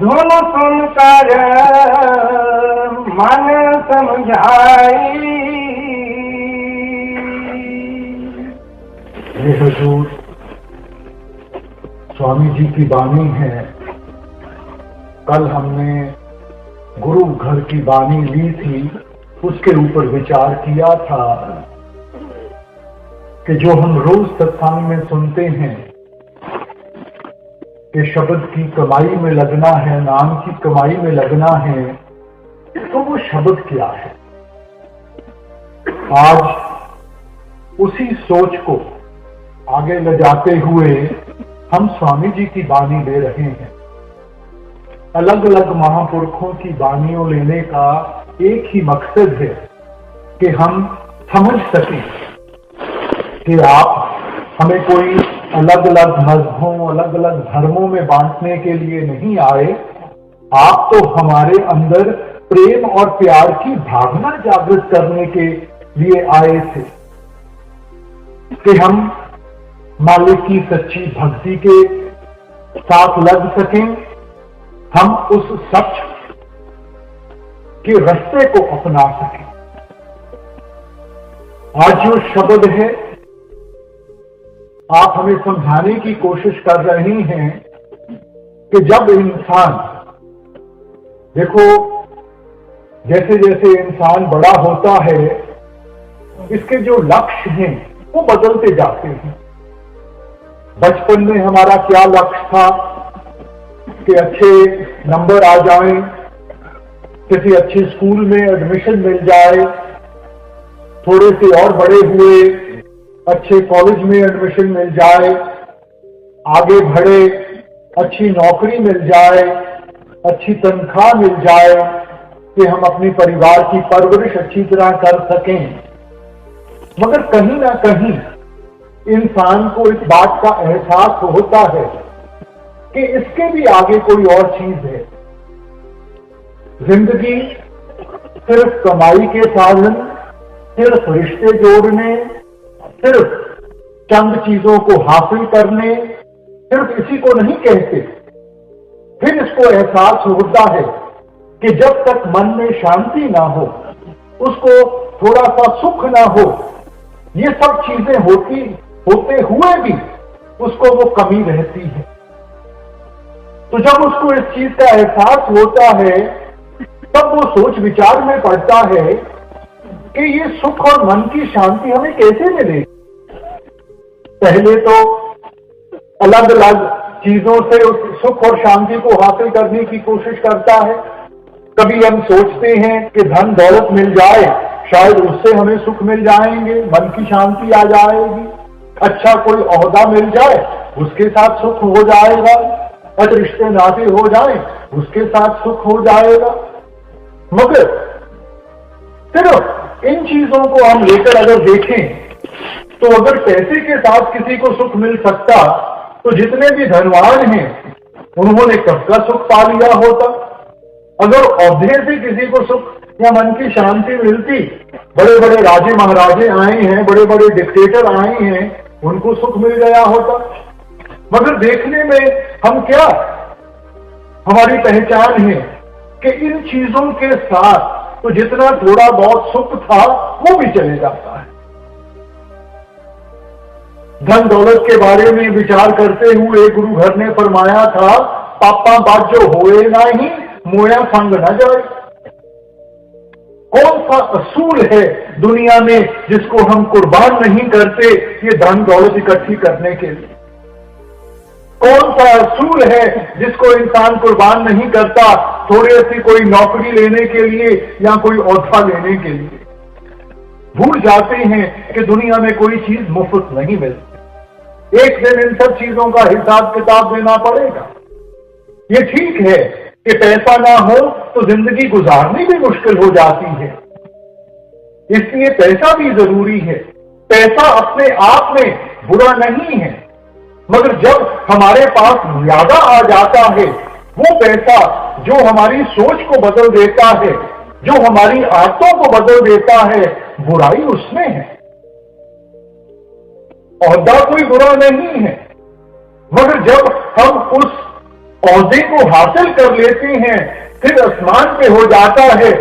धुन सुनकर मन समझाई। ये हुजूर स्वामी जी की वाणी है। कल हमने गुरु घर की वाणी ली थी, उसके ऊपर विचार किया था कि जो हम रोज सत्संग में सुनते हैं कि शब्द की कमाई में लगना है, नाम की कमाई में लगना है, तो वो शब्द क्या है? आज उसी सोच को आगे ले जाते हुए हम स्वामी जी की वाणी ले रहे हैं। अलग अलग महापुरुषों की वाणियों लेने का एक ही मकसद है कि हम समझ सकें कि आप हमें कोई अलग अलग मजहबों, अलग अलग धर्मों में बांटने के लिए नहीं आए। आप तो हमारे अंदर प्रेम और प्यार की भावना जागृत करने के लिए आए थे कि हम मालिक की सच्ची भक्ति के साथ लग सकें, हम उस सच के रास्ते को अपना सकें। आज जो शब्द है आप हमें समझाने की कोशिश कर रही हैं कि जब इंसान, देखो जैसे जैसे इंसान बड़ा होता है इसके जो लक्ष्य हैं वो बदलते जाते हैं। बचपन में हमारा क्या लक्ष्य था कि अच्छे नंबर आ जाएं, किसी अच्छे स्कूल में एडमिशन मिल जाए, थोड़े से और बड़े हुए अच्छे कॉलेज में एडमिशन मिल जाए, आगे बढ़े अच्छी नौकरी मिल जाए, अच्छी तनख्वाह मिल जाए कि हम अपने परिवार की परवरिश अच्छी तरह कर सकें। मगर कहीं ना कहीं इंसान को इस बात का एहसास होता है कि इसके भी आगे कोई और चीज है। जिंदगी सिर्फ कमाई के साधन, सिर्फ रिश्ते जोड़ने, सिर्फ चंद चीजों को हासिल करने, सिर्फ इसी को नहीं कहते। फिर इसको एहसास होता है कि जब तक मन में शांति ना हो, उसको थोड़ा सा सुख ना हो, ये सब चीजें होते हुए भी उसको वो कमी रहती है। तो जब उसको इस चीज का एहसास होता है तब वो सोच विचार में पड़ता है कि ये सुख और मन की शांति हमें कैसे मिलेगी। पहले तो अलग अलग चीजों से उस सुख और शांति को हासिल करने की कोशिश करता है। कभी हम सोचते हैं कि धन दौलत मिल जाए, शायद उससे हमें सुख मिल जाएंगे, मन की शांति आ जाएगी। अच्छा कोई ओहदा मिल जाए, उसके साथ सुख हो जाएगा। अच्छे रिश्ते नाते हो जाए, उसके साथ सुख हो जाएगा। मगर सिर्फ इन चीजों को हम लेकर अगर देखें तो अगर पैसे के साथ किसी को सुख मिल सकता तो जितने भी धनवान हैं उन्होंने कब का सुख पा लिया होता। अगर औहदे से किसी को सुख या मन की शांति मिलती, बड़े बड़े राजे महाराजे आए हैं, बड़े बड़े डिक्टेटर आए हैं, उनको सुख मिल गया होता। मगर देखने में हम क्या, हमारी पहचान है कि इन चीजों के साथ तो जितना थोड़ा बहुत सुख था वो भी चले जाता है। धन दौलत के बारे में विचार करते हुए गुरु घर ने फरमाया था, पापा बाजो होए नहीं, मोया संग न जाए। कौन सा असूल है दुनिया में जिसको हम कुर्बान नहीं करते ये धन दौलत इकट्ठी करने के लिए? कौन सा असूल है जिसको इंसान कुर्बान नहीं करता थोड़ी सी कोई नौकरी लेने के लिए या कोई ओहदा लेने के लिए? भूल जाते हैं कि दुनिया में कोई चीज मुफ्त नहीं मिलती। एक दिन इन सब चीजों का हिसाब किताब देना पड़ेगा। ये ठीक है कि पैसा ना हो तो जिंदगी गुजारनी भी मुश्किल हो जाती है, इसलिए पैसा भी जरूरी है। पैसा अपने आप में बुरा नहीं है, मगर जब हमारे पास ज्यादा आ जाता है, वो पैसा जो हमारी सोच को बदल देता है, जो हमारी आदतों को बदल देता है, बुराई उसमें है। ओहदा कोई बुरा नहीं है, मगर जब हम उस औहदे को हासिल कर लेते हैं, फिर आसमान पे हो जाता है,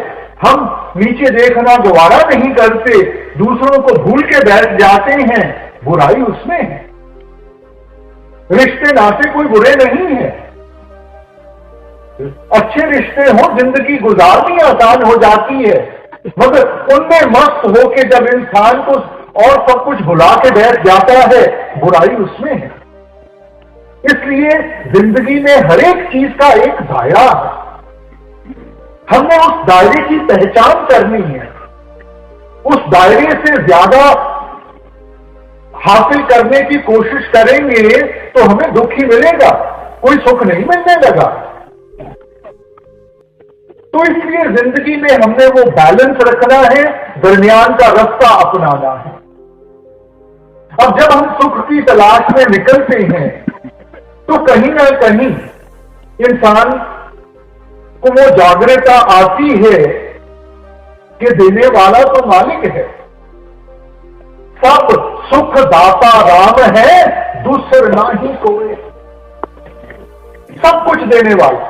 हम नीचे देखना दोबारा नहीं करते, दूसरों को भूल के बैठ जाते हैं, बुराई उसमें है। रिश्ते नाते कोई बुरे नहीं है, अच्छे रिश्ते हो, जिंदगी गुजारनी आसान हो जाती है, मगर उनमें मस्त होके जब इंसान को और सब कुछ भुला के बैठ जाता है, बुराई उसमें है। इसलिए जिंदगी में हर एक चीज का एक दायरा है, हमने उस दायरे की पहचान करनी है। उस दायरे से ज्यादा हासिल करने की कोशिश करेंगे तो हमें दुख ही मिलेगा, कोई सुख नहीं मिलने लगा। तो इसलिए जिंदगी में हमने वो बैलेंस रखना है, दरमियान का रास्ता अपनाना है। अब जब हम सुख की तलाश में निकलते हैं तो कहीं ना कहीं इंसान को वो जागरूकता आती है कि देने वाला तो मालिक है, सब सुख दाता राम है, दूसर ना ही कोई। सब कुछ देने वाला,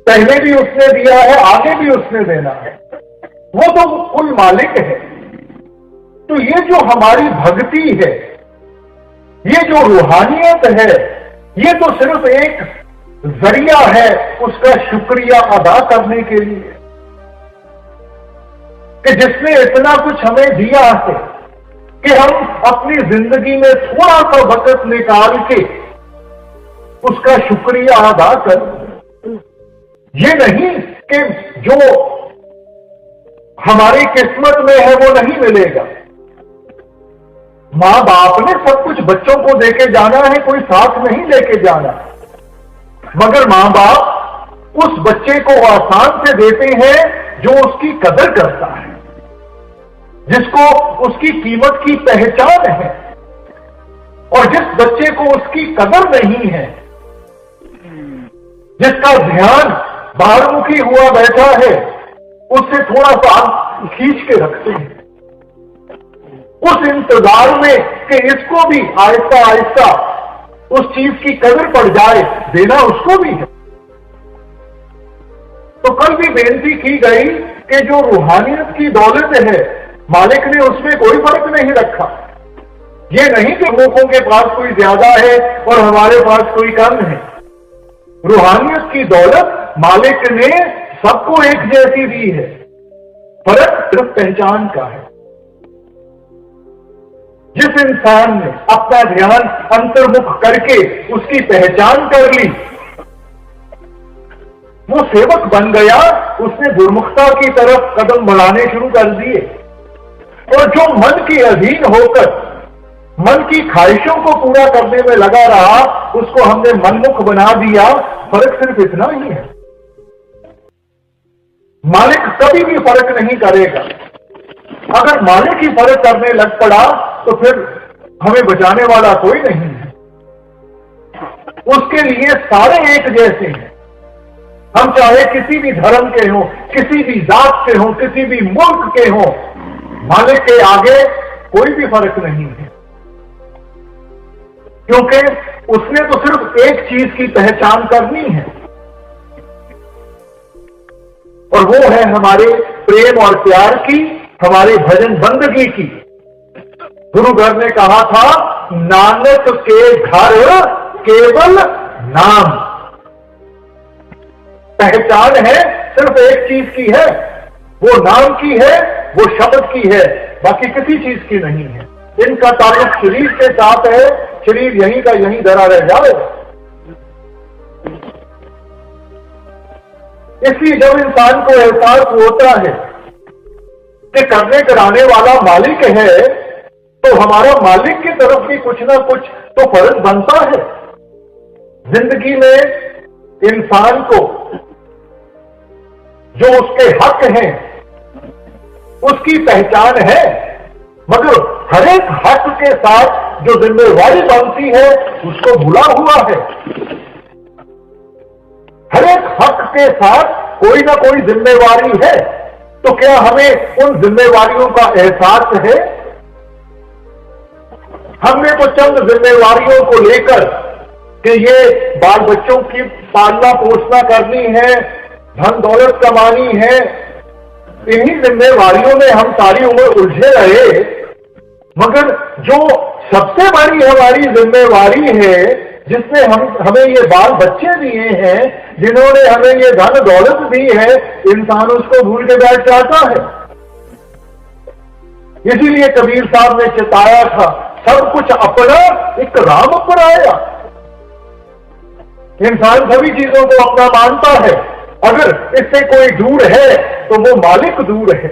पहले भी उसने दिया है, आगे भी उसने देना है, वो तो कुल मालिक है। तो ये जो हमारी भक्ति है, ये जो रूहानियत है, ये तो सिर्फ एक जरिया है उसका शुक्रिया अदा करने के लिए कि जिसने इतना कुछ हमें दिया है कि हम अपनी जिंदगी में थोड़ा सा वक्त निकाल के उसका शुक्रिया अदा करें। ये नहीं कि जो हमारी किस्मत में है वो नहीं मिलेगा। मां बाप ने सब कुछ बच्चों को देके जाना है, कोई साथ नहीं लेके जाना, मगर मां बाप उस बच्चे को आसान से देते हैं जो उसकी कदर करता है, जिसको उसकी कीमत की पहचान है। और जिस बच्चे को उसकी कदर नहीं है, जिसका ध्यान बाहरमुखी हुआ बैठा है, उससे थोड़ा सा खींच के रखते हैं, उस इंतजार में कि इसको भी आहिस्ता आहिस्ता उस चीज की कदर पड़ जाए, देना उसको भी है। तो कल भी बेनती की गई कि जो रूहानियत की दौलत है, मालिक ने उसमें कोई फर्क नहीं रखा। ये नहीं कि लोगों के पास कोई ज्यादा है और हमारे पास कोई कम है। रूहानियत की दौलत मालिक ने सबको एक जैसी दी है, फर्क सिर्फ पहचान का है। जिस इंसान ने अपना ध्यान अंतर्मुख करके उसकी पहचान कर ली, वो सेवक बन गया, उसने गुरमुखता की तरफ कदम बढ़ाने शुरू कर दिए। और जो मन के अधीन होकर मन की ख्वाहिशों को पूरा करने में लगा रहा, उसको हमने मनमुख बना दिया। फर्क सिर्फ इतना ही है, मालिक कभी भी फर्क नहीं करेगा। अगर मालिक ही फर्क करने लग पड़ा तो फिर हमें बचाने वाला कोई नहीं है। उसके लिए सारे एक जैसे हैं। हम चाहे किसी भी धर्म के हों, किसी भी जात के हों, किसी भी मुल्क के हों, मालिक के आगे कोई भी फर्क नहीं है, क्योंकि उसने तो सिर्फ एक चीज की पहचान करनी है, और वो है हमारे प्रेम और प्यार की, हमारे भजन बंदगी की। गुरु घर ने कहा था, नानक के घर केवल नाम। पहचान है सिर्फ एक चीज की है, वो नाम की है, वो शब्द की है, बाकी किसी चीज की नहीं है। इनका ताल्लुक शरीर के साथ है, शरीर यहीं का यहीं धरा रह जाएगा। इसलिए जब इंसान को एहसास होता है कि करने कराने वाला मालिक है, तो हमारा मालिक की तरफ भी कुछ ना कुछ तो फर्ज बनता है। जिंदगी में इंसान को जो उसके हक हैं उसकी पहचान है, मगर हर एक हक के साथ जो जिम्मेवारी बनती है उसको भूला हुआ है। हर एक हक के साथ कोई ना कोई जिम्मेवारी है, तो क्या हमें उन जिम्मेवारियों का एहसास है? हमने तो चंद जिम्मेवारियों को लेकर कि ये बाल बच्चों की पालना पोषणा करनी है, धन दौलत कमानी है, इन्हीं जिम्मेवारियों में हम सारी उम्र उलझे रहे। मगर जो सबसे बड़ी हमारी जिम्मेवारी है, जिसने हमें ये बाल बच्चे दिए हैं, जिन्होंने हमें ये धन दौलत दी है, इंसान उसको भूल के बैठ जाता है। इसीलिए कबीर साहब ने चिताया था, सब कुछ अपना एक राम पराया। इंसान सभी चीजों को अपना मानता है, अगर इससे कोई दूर है तो वो मालिक दूर है।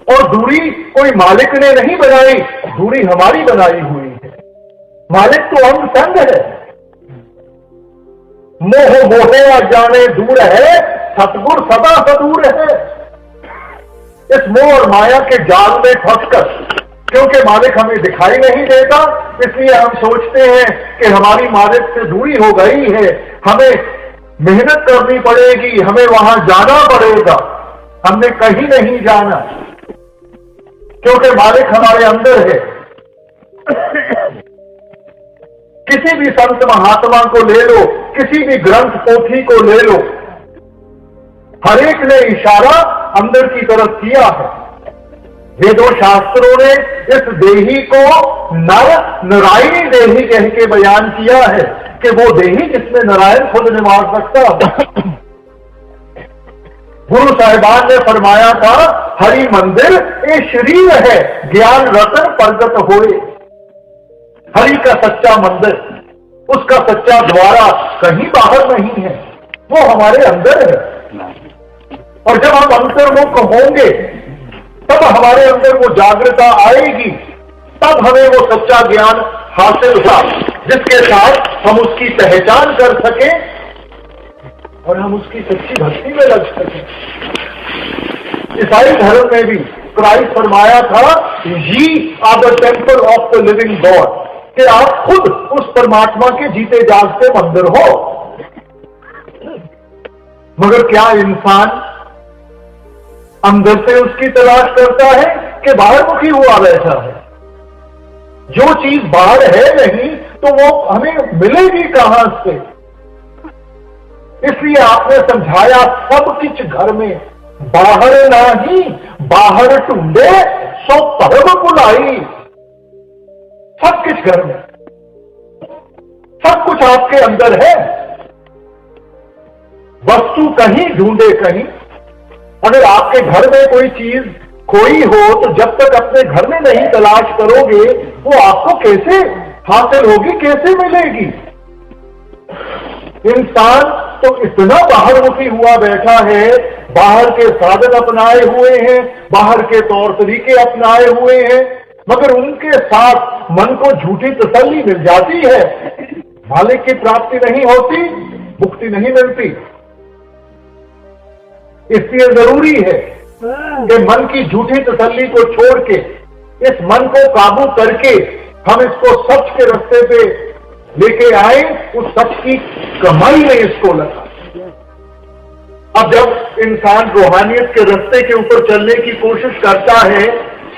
और दूरी कोई मालिक ने नहीं बनाई, दूरी हमारी बनाई हुई है। मालिक तो हम संग है। मोह मोहे अजाने दूर है, सतगुर सदा सदूर है। इस मोह और माया के जाल में फंसकर, क्योंकि मालिक हमें दिखाई नहीं देता, इसलिए हम सोचते हैं कि हमारी मालिक से दूरी हो गई है, हमें मेहनत करनी पड़ेगी, हमें वहां जाना पड़ेगा। हमने कहीं नहीं जाना, क्योंकि मालिक हमारे अंदर है। किसी भी संत महात्मा को ले लो, किसी भी ग्रंथ पोथी को ले लो, हर एक ने इशारा अंदर की तरफ किया है। वेदों शास्त्रों ने इस देही को नर नारायणी देही कह के बयान किया है कि वो देही जिसमें नारायण खुद निवास सकता है। गुरु साहिबान ने फरमाया था, हरि मंदिर ये शरीर है, ज्ञान रतन प्रगट होए। हरि का सच्चा मंदिर, उसका सच्चा द्वारा कहीं बाहर नहीं है, वो हमारे अंदर है। और जब हम अंतर्मुख होंगे तब हमारे अंदर वो जागृता आएगी, तब हमें वो सच्चा ज्ञान हासिल होगा, जिसके साथ हम उसकी पहचान कर सकें और हम उसकी सच्ची भक्ति में लग सकें। ईसाई धर्म में भी क्राइस्ट फरमाया था, ye are the temple of the living God, कि आप खुद उस परमात्मा के जीते जागते मंदिर हो। मगर क्या इंसान अंदर से उसकी तलाश करता है कि बाहर मुखी हुआ बैठा है? जो चीज बाहर है नहीं तो वो हमें मिलेगी कहां से? इसलिए आपने समझाया, सब कुछ घर में बाहर नहीं, बाहर ढूंढे सो परम बुलाई। सब कुछ घर में, सब कुछ आपके अंदर है। वस्तु कहीं ढूंढे कहीं। अगर आपके घर में कोई चीज खोई हो तो जब तक अपने घर में नहीं तलाश करोगे वो आपको कैसे हासिल होगी, कैसे मिलेगी? इंसान तो इतना बाहर मुखी हुआ बैठा है, बाहर के साधन अपनाए हुए हैं, बाहर के तौर तरीके अपनाए हुए हैं, मगर उनके साथ मन को झूठी तसल्ली मिल जाती है। मालिक की प्राप्ति नहीं होती, मुक्ति नहीं मिलती। इसलिए जरूरी है कि मन की झूठी तसल्ली को छोड़ के, इस मन को काबू करके हम इसको सच के रास्ते पे लेके आए, उस सच की कमाई में इसको लगा। अब जब इंसान रूहानियत के रास्ते के ऊपर चलने की कोशिश करता है,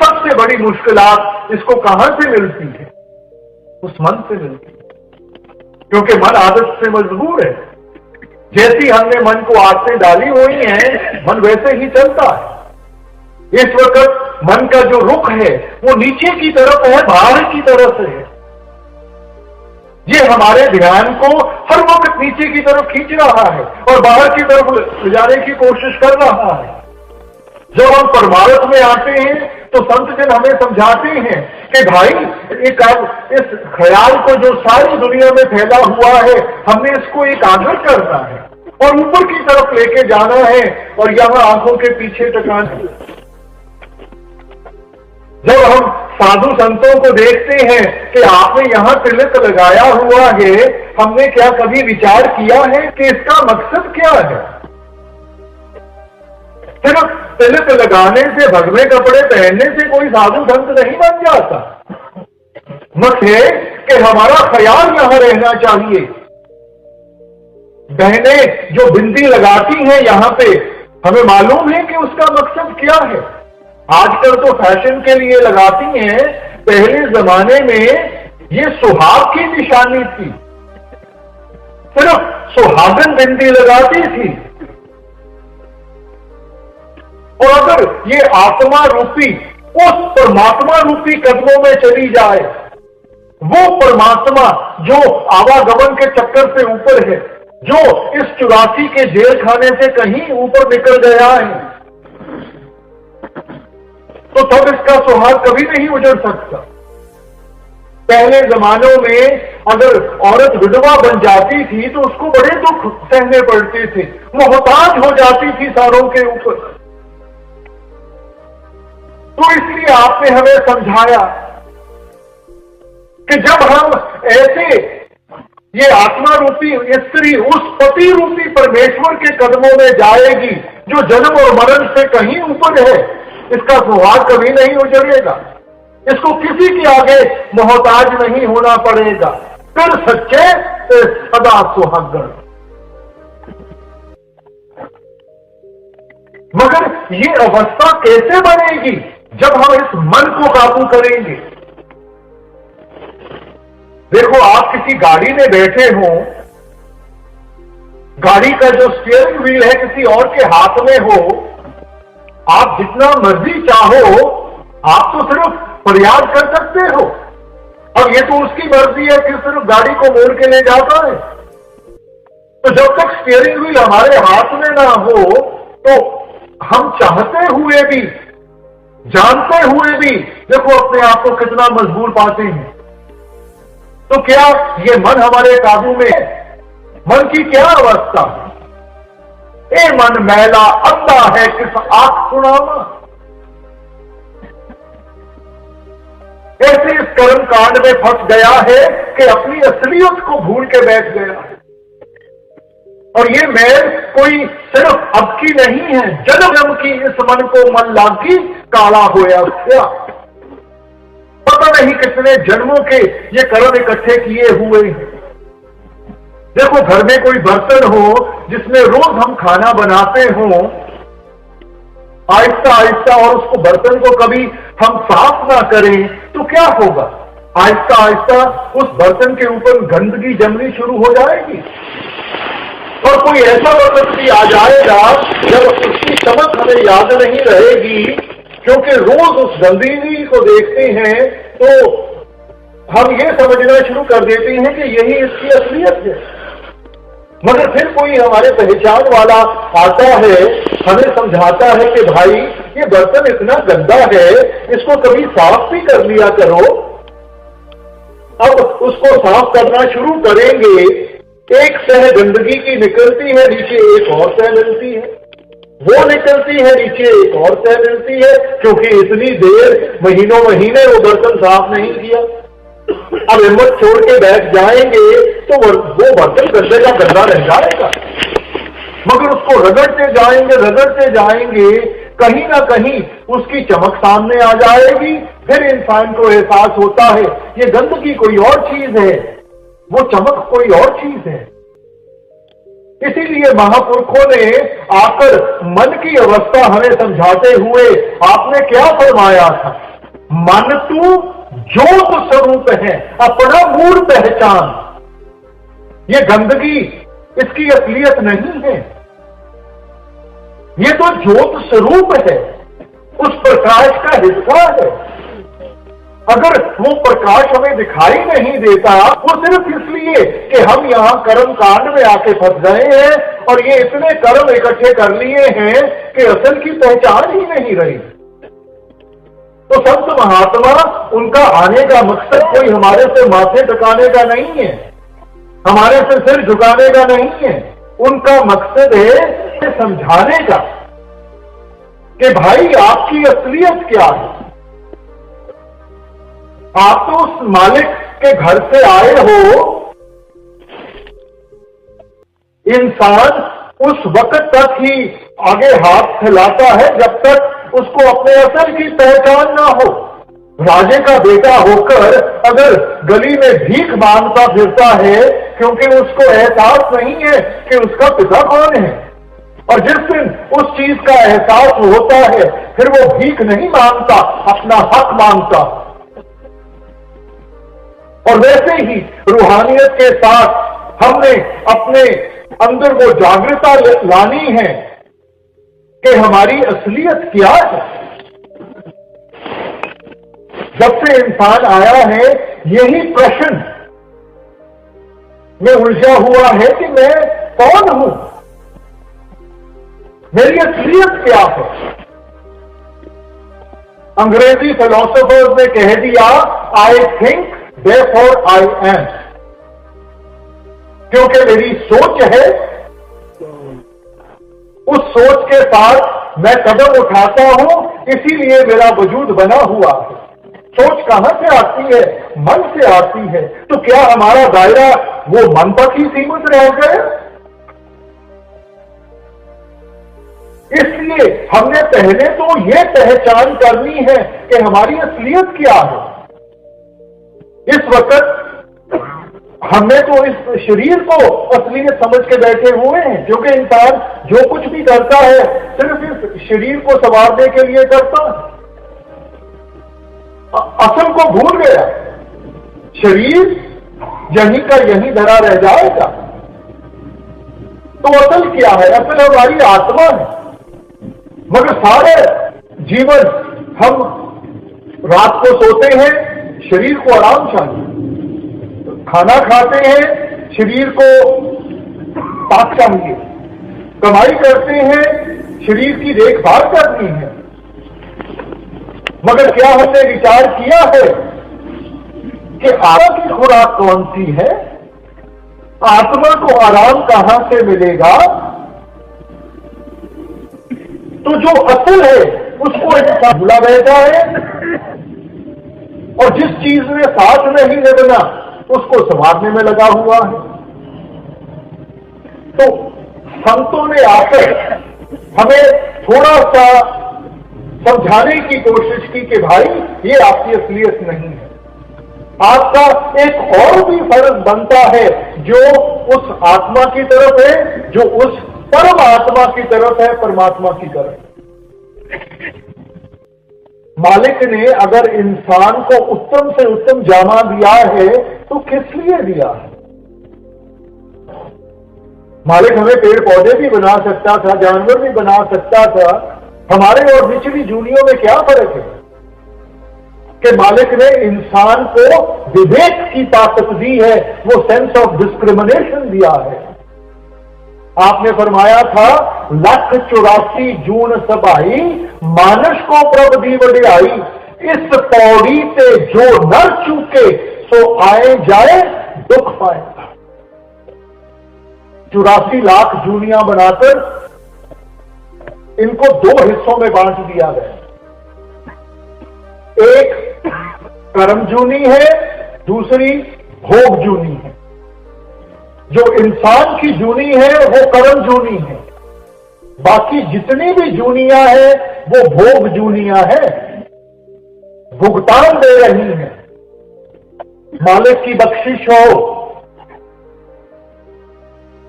सबसे बड़ी मुश्किलात इसको कहां से मिलती है? उस मन से मिलती है, क्योंकि मन आदत से मजबूर है। जैसी हमने मन को आदतें डाली हुई हैं, मन वैसे ही चलता है। इस वक्त मन का जो रुख है वो नीचे की तरफ है, बाहर की तरफ है। ये हमारे ध्यान को हर वक्त नीचे की तरफ खींच रहा है और बाहर की तरफ ले जाने की कोशिश कर रहा है। जब हम परमार्थ में आते हैं तो संत जन हमें समझाते हैं कि भाई इस ख्याल को जो सारी दुनिया में फैला हुआ है, हमने इसको एकाग्र करना है और ऊपर की तरफ लेके जाना है और यहां आंखों के पीछे टकाना है। जब हम साधु संतों को देखते हैं कि आपने यहां तिलक लगाया हुआ है, हमने क्या कभी विचार किया है कि इसका मकसद क्या है? सिर्फ तिलक लगाने से, भगवे कपड़े पहनने से कोई साधु संत नहीं बन जाता। मकसद है कि हमारा ख्याल यहां रहना चाहिए। बहनें जो बिंदी लगाती हैं यहां पे, हमें मालूम है कि उसका मकसद क्या है। आजकल तो फैशन के लिए लगाती हैं, पहले जमाने में ये सुहाग की निशानी थी। सिर्फ सुहागन बिंदी लगाती थी। और अगर ये आत्मा रूपी उस परमात्मा रूपी कदमों में चली जाए, वो परमात्मा जो आवागमन के चक्कर से ऊपर है, जो इस 84 के जेल खाने से कहीं ऊपर निकल गया है, तो तब इसका सुहाग कभी नहीं उजड़ सकता। पहले जमानों में अगर औरत विधवा बन जाती थी तो उसको बड़े दुख सहने पड़ते थे, मोहताज हो जाती थी सारों के ऊपर। तो इसलिए आपने हमें समझाया कि जब हम ऐसे ये आत्मा रूपी स्त्री उस पति रूपी परमेश्वर के कदमों में जाएगी जो जन्म और मरण से कहीं ऊपर है, इसका सुहाग कभी नहीं उजड़ेगा। इसको किसी के आगे मोहताज नहीं होना पड़ेगा। फिर सच्चे सदा सुहागण। मगर ये अवस्था कैसे बनेगी? जब हम इस मन को काबू करेंगे। देखो, आप किसी गाड़ी में बैठे हो, गाड़ी का जो स्टीयरिंग व्हील है किसी और के हाथ में हो, आप जितना मर्जी चाहो आप तो सिर्फ प्रयास कर सकते हो। अब ये तो उसकी मर्जी है कि सिर्फ गाड़ी को मोड़ के ले जाता है। तो जब तक स्टीयरिंग व्हील हमारे हाथ में ना हो तो हम चाहते हुए भी, जानते हुए भी देखो अपने आप को कितना मजबूर पाते हैं। तो क्या ये मन हमारे काबू में है? मन की क्या अवस्था है? ए मन मैला अंधा है किस आंख सुनावा। ऐसे इस कर्म कांड में फंस गया है कि अपनी असलियत को भूल के बैठ गया है। और ये मैल कोई सिर्फ अब की नहीं है, जन्म जन्म की इस मन को मन लागी काला होया क्या। पता नहीं कितने जन्मों के ये कर्म इकट्ठे किए हुए हैं। देखो, घर में कोई बर्तन हो जिसमें रोज हम खाना बनाते हो, आहिस्ता आहिस्ता, और उसको बर्तन को कभी हम साफ ना करें तो क्या होगा? आहिस्ता आहिस्ता उस बर्तन के ऊपर गंदगी जमनी शुरू हो जाएगी। और कोई ऐसा वक्त भी आ जाएगा जब उसकी चमक हमें याद नहीं रहेगी, क्योंकि रोज उस गंदगी को देखते हैं तो हम ये समझना शुरू कर देते हैं कि यही इसकी असलियत है। मगर फिर कोई हमारे पहचान वाला आता है, हमें समझाता है कि भाई ये बर्तन इतना गंदा है, इसको कभी साफ भी कर लिया करो। अब उसको साफ करना शुरू करेंगे, एक सह गंदगी की निकलती है, नीचे एक और सह मिलती है, वो निकलती है, नीचे एक और सह मिलती है, क्योंकि इतनी देर महीनों महीने वो बर्तन साफ नहीं किया। अब हिम्मत छोड़ के बैठ जाएंगे तो वो बर्तन गंदे का गंदा रह जाएगा। मगर उसको रगड़ते जाएंगे, कहीं ना कहीं उसकी चमक सामने आ जाएगी। फिर इंसान को एहसास होता है ये गंदगी कोई और चीज है, वो चमक कोई और चीज है। इसीलिए महापुरुषों ने आकर मन की अवस्था हमें समझाते हुए आपने क्या फरमाया था? मन तू ज्योत स्वरूप है, अपना मूल पहचान। ये गंदगी इसकी असलियत नहीं है, ये तो ज्योत स्वरूप है, उस प्रकाश का हिस्सा है। अगर वो प्रकाश हमें दिखाई नहीं देता, वो सिर्फ इसलिए कि हम यहां कर्म कांड में आके फंस गए हैं और ये इतने कर्म इकट्ठे कर लिए हैं कि असल की पहचान ही नहीं रही। तो संत महात्मा, उनका आने का मकसद कोई हमारे से माथे झुकाने का नहीं है, हमारे से सिर झुकाने का नहीं है। उनका मकसद है समझाने का कि भाई आपकी असलियत क्या है। आप तो उस मालिक के घर से आए हो। इंसान उस वक्त तक ही आगे हाथ फैलाता है जब तक उसको अपने असल की पहचान ना हो। राजे का बेटा होकर अगर गली में भीख मांगता फिरता है क्योंकि उसको एहसास नहीं है कि उसका पिता कौन है, और जिस दिन उस चीज का एहसास होता है फिर वो भीख नहीं मांगता, अपना हक मांगता। और वैसे ही रूहानियत के साथ हमने अपने अंदर वो जागृता लानी है कि हमारी असलियत क्या है। जब से इंसान आया है यही प्रश्न में उलझा हुआ है कि मैं कौन हूं, मेरी असलियत क्या है। अंग्रेजी फिलोसोफर्स ने कह दिया I think therefore I am, क्योंकि मेरी सोच है, उस सोच के साथ मैं कदम उठाता हूं, इसीलिए मेरा वजूद बना हुआ है। सोच कहां से आती है? मन से आती है। तो क्या हमारा दायरा वो मन तक ही सीमित रह गया? इसलिए हमने पहले तो ये पहचान करनी है कि हमारी असलियत क्या है। इस वक्त हमने तो इस शरीर को असलियत समझ के बैठे हुए हैं, क्योंकि इंसान जो कुछ भी करता है सिर्फ इस शरीर को संवारने के लिए करता है। असल को भूल गया। शरीर यहीं का यहीं धरा रह जाएगा। तो असल क्या है? असल हमारी आत्मा है। मगर सारे जीवन हम रात को सोते हैं, शरीर को आराम चाहिए। खाना खाते हैं, शरीर को ताक चाहिए। कमाई करते हैं, शरीर की देखभाल करनी है। मगर क्या हमने विचार किया है कि आत्मा की खुराक कौन सी है? आत्मा को आराम कहां से मिलेगा? तो जो असल है उसको इंसान भूला बैठा है, और जिस चीज में साथ नहीं निभना उसको संवारने में लगा हुआ है। तो संतों ने आकर हमें थोड़ा सा समझाने की कोशिश की कि भाई ये आपकी असलियत नहीं है। आपका एक और भी फर्ज बनता है जो उस आत्मा की तरफ है, जो उस परम आत्मा की तरफ है, परमात्मा की तरफ। मालिक ने अगर इंसान को उत्तम से उत्तम जामा दिया है तो किस लिए दिया है? मालिक हमें पेड़ पौधे भी बना सकता था, जानवर भी बना सकता था। हमारे और निचली जूनियों में क्या फर्क है कि मालिक ने इंसान को विवेक की ताकत दी है, वो सेंस ऑफ डिस्क्रिमिनेशन दिया है। आपने फरमाया था 184 जून सभाई मानस को प्रभ दी बढ़ाई, इस पौड़ी से जो नर चूके सो आए जाए दुख पाएगा। 84 लाख जूनियां बनाकर इनको 2 हिस्सों में बांट दिया गया। एक कर्म जूनी है, दूसरी भोग जूनी है। जो इंसान की जूनी है वो कर्म जूनी है, बाकी जितनी भी जूनियां हैं वो भोग जूनियां हैं, भुगतान दे रही हैं। मालिक की बख्शिश हो,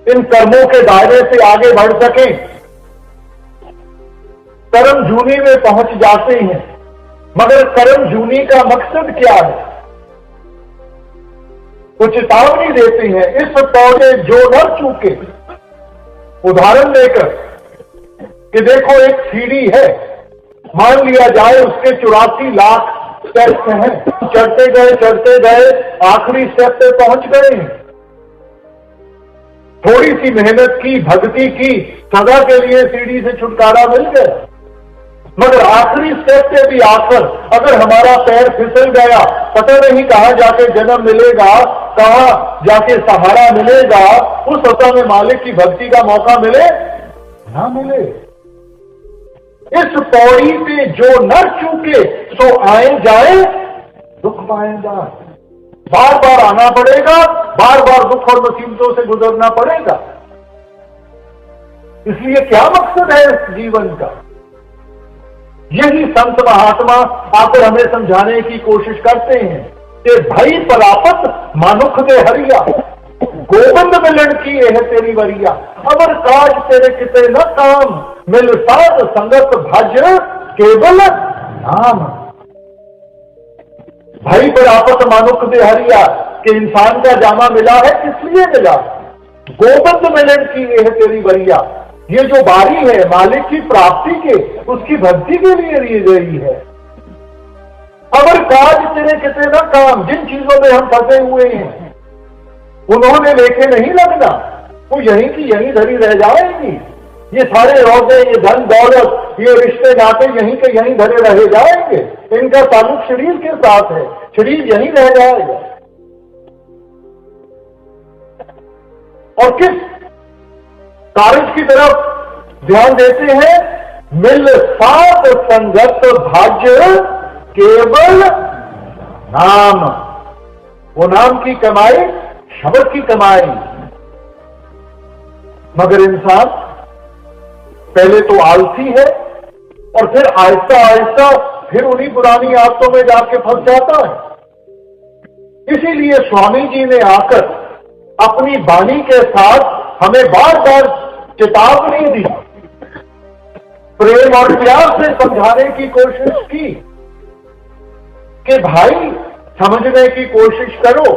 इन कर्मों के दायरे से आगे बढ़ सकें, कर्म जूनी में पहुंच जाते हैं। मगर कर्म जूनी का मकसद क्या है? वो चेतावनी देते हैं, इस पौधे जो नर चूके। उदाहरण देकर कि देखो एक सीढ़ी है, मान लिया जाए उसके 84 लाख स्टेप्स हैं, चढ़ते गए आखिरी स्टेप पे पहुंच गए हैं। थोड़ी सी मेहनत की, भक्ति की, सदा के लिए सीढ़ी से छुटकारा मिल गया। मगर आखिरी स्टेप पे भी आकर अगर हमारा पैर फिसल गया, पता नहीं कहां जाके जन्म मिलेगा, कहां जाके सहारा मिलेगा। उस समय में मालिक की भक्ति का मौका मिले ना मिले। इस पौड़ी पे जो नर चूके सो आए जाए दुख पाएगा। बार बार आना पड़ेगा, बार बार दुख और मुसीबतों से गुजरना पड़ेगा। इसलिए क्या मकसद है इस जीवन का? यही संत महात्मा आकर हमें समझाने की कोशिश करते हैं कि भाई परापत मानुख दे हरिया, गोविंद मिलन की यह तेरी वरिया, अवर काज तेरे किते न काम, मिल साध संगत भज केवल नाम। भाई परापत मानुख दे हरिया कि इंसान का जामा मिला है, किस लिए मिला? गोविंद मिलन की यह तेरी बरिया, ये जो बारी है मालिक की प्राप्ति के, उसकी भक्ति के लिए ली गई है। अगर काज तेरे कितने ना काम, जिन चीजों में हम फंसे हुए हैं उन्होंने लेके नहीं लगना, वो यहीं की यहीं धरी रह जाएंगी। ये सारे औहदे, ये धन दौलत, ये रिश्ते नाते यहीं के यहीं धरे रह जाएंगे। इनका ताल्लुक शरीर के साथ है, शरीर यहीं रह जाएगा। और किस कार्य की तरफ ध्यान देते हैं? मिल साथ संगत भाग्य केवल नाम, वो नाम की कमाई, शब्द की कमाई। मगर इंसान पहले तो आलसी है और फिर आहिस्ता आहिस्ता फिर उन्हीं पुरानी आदतों में जाके फंस जाता है। इसीलिए स्वामी जी ने आकर अपनी वाणी के साथ हमें बार बार चेतावनी दी, प्रेम और प्यार से समझाने की कोशिश की कि भाई समझने की कोशिश करो,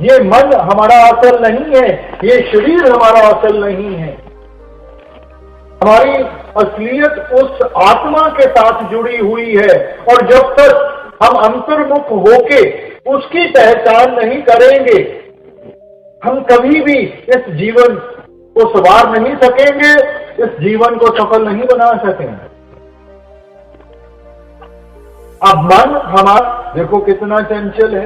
ये मन हमारा असल नहीं है, ये शरीर हमारा असल नहीं है। हमारी असलियत उस आत्मा के साथ जुड़ी हुई है, और जब तक हम अंतर्मुख होके उसकी पहचान नहीं करेंगे, हम कभी भी इस जीवन को संवार नहीं सकेंगे, इस जीवन को सफल नहीं बना सकेंगे। अब मन हमारा देखो कितना चंचल है।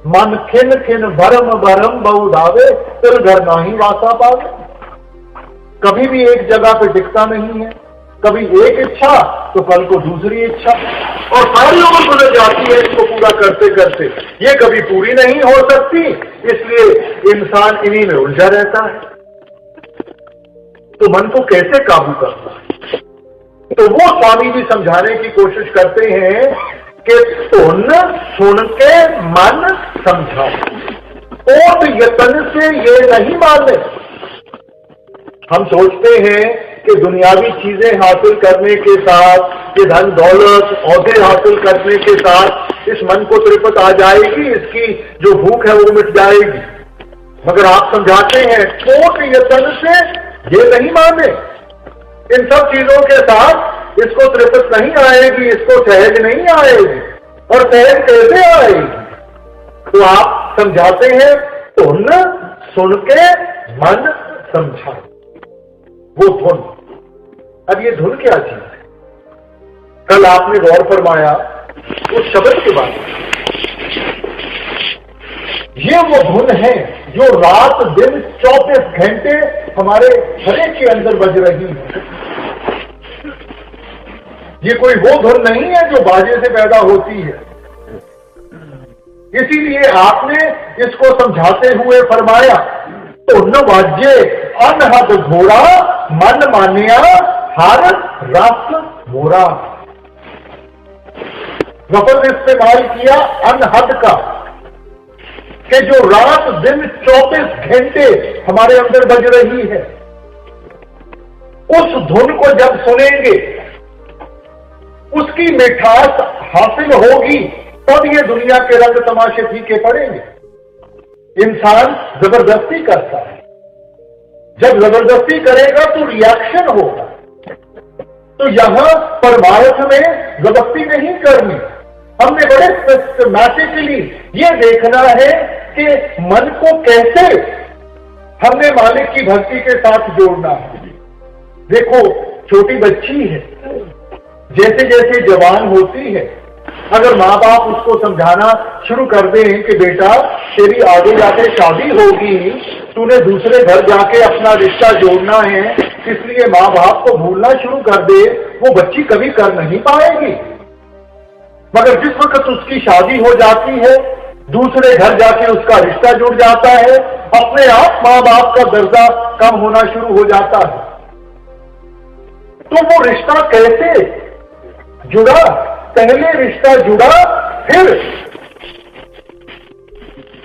मन खिन खिन भरम भरम बहु धावे, फिर घर नाही वासा पावे। कभी भी एक जगह पे टिकता नहीं है, कभी एक इच्छा तो कल को दूसरी इच्छा, और सारी उम्र गुजर जाती है इसको पूरा करते करते। ये कभी पूरी नहीं हो सकती, इसलिए इंसान इन्हीं में उलझा रहता है। तो मन को कैसे काबू करना है? तो वो स्वामी जी समझाने की कोशिश करते हैं कि सुन सुन के मन समझाओ, ओट यतन से ये नहीं माने। हम सोचते हैं कि दुनियावी चीजें हासिल करने के साथ, ये धन दौलत औहदे हासिल करने के साथ इस मन को तृप्त आ जाएगी, इसकी जो भूख है वो मिट जाएगी। मगर आप समझाते हैं ओट यतन से ये नहीं माने, इन सब चीजों के साथ इसको तृप्त नहीं आएगी, इसको सहज नहीं आएगी। और सहज कैसे आएगी? तो आप समझाते हैं सुन सुन के मन समझा, वो धुन। अब ये धुन क्या चीज है? कल आपने गौर फरमाया उस शब्द के बारे में। ये वो धुन है जो रात दिन 24 घंटे हमारे शरीर के अंदर बज रही है। ये कोई वो धुन नहीं है जो बाजे से पैदा होती है। इसीलिए आपने इसको समझाते हुए फरमाया धुन वाजे अनहद घोड़ा, मन मानिया हर रस मोरा। लफ्ज इस्तेमाल किया अनहद का, कि जो रात दिन 24 घंटे हमारे अंदर बज रही है, उस धुन को जब सुनेंगे, उसकी मिठास हासिल होगी, तब ये दुनिया के रंग तमाशे फीके पड़ेंगे। इंसान जबरदस्ती करता है, जब जबरदस्ती करेगा तो रिएक्शन होगा। तो यहां परमार्थ में जबरदस्ती नहीं करनी, हमने बड़े सिस्टमैटिकली ये देखना है कि मन को कैसे हमने मालिक की भक्ति के साथ जोड़ना है। देखो छोटी बच्ची है, जैसे जैसे जवान होती है, अगर माँ बाप उसको समझाना शुरू कर दें कि बेटा तेरी आगे जाके शादी होगी, तूने दूसरे घर जाके अपना रिश्ता जोड़ना है, इसलिए माँ बाप को भूलना शुरू कर दे, वो बच्ची कभी कर नहीं पाएगी। मगर जिस वक्त उसकी शादी हो जाती है, दूसरे घर जाके उसका रिश्ता जुड़ जाता है, अपने आप माँ बाप का दर्जा कम होना शुरू हो जाता है। तो वो रिश्ता कैसे जुड़ा? पहले रिश्ता जुड़ा, फिर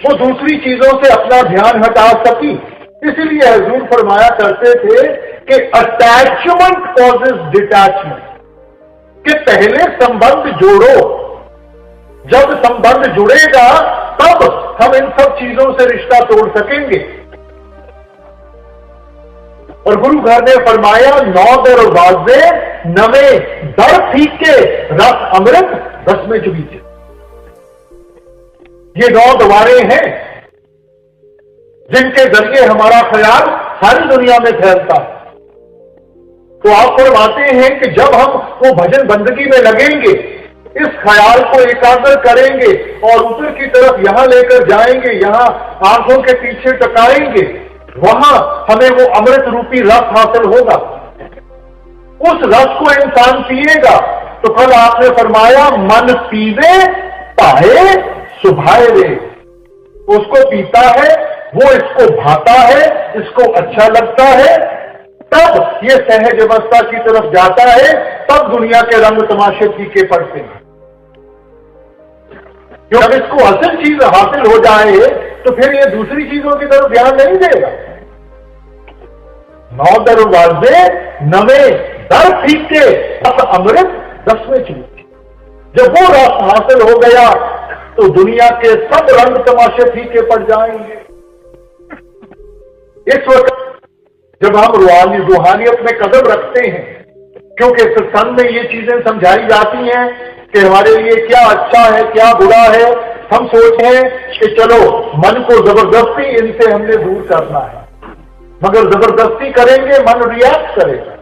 वो दूसरी चीजों से अपना ध्यान हटा सकी। इसलिए हुजूर फरमाया करते थे कि अटैचमेंट कॉजेज डिटैचमेंट, कि पहले संबंध जोड़ो, जब संबंध जुड़ेगा तब हम इन सब चीजों से रिश्ता तोड़ सकेंगे। और गुरु घर ने फरमाया 9 दरवाजे नवे दर फीके रस अमृत रस में चुबीचे। ये 9 द्वारें हैं जिनके जरिए हमारा ख्याल सारी दुनिया में फैलता है। तो आप फरमाते हैं कि जब हम वो भजन बंदगी में लगेंगे, इस ख्याल को एकाग्र करेंगे और ऊपर की तरफ यहां लेकर जाएंगे, यहां आंखों के पीछे टकाएंगे, वहां हमें वो अमृत रूपी रस हासिल होगा। उस रस को इंसान पिएगा तो कल आपने फरमाया मन पीवे पाए सुभाए रे। उसको पीता है, वो इसको भाता है, इसको अच्छा लगता है, तब ये सहज अवस्था की तरफ जाता है, तब दुनिया के रंग तमाशे फीके पड़ते हैं। जब इसको असल चीज हासिल हो जाए तो फिर ये दूसरी चीजों की तरफ ध्यान नहीं देगा। 9 दरवाजे नवे दर फीके रस अमृत रस में चुबीचे। जब वो रस हासिल हो गया तो दुनिया के सब रंग तमाशे फीके पड़ जाएंगे। इस वक्त जब हम रूहानियत में कदम रखते हैं, क्योंकि सत्संग में ये चीजें समझाई जाती हैं कि हमारे लिए क्या अच्छा है क्या बुरा है, हम सोचते हैं कि चलो मन को जबरदस्ती इनसे हमने दूर करना है, मगर जबरदस्ती करेंगे मन रिएक्ट करेगा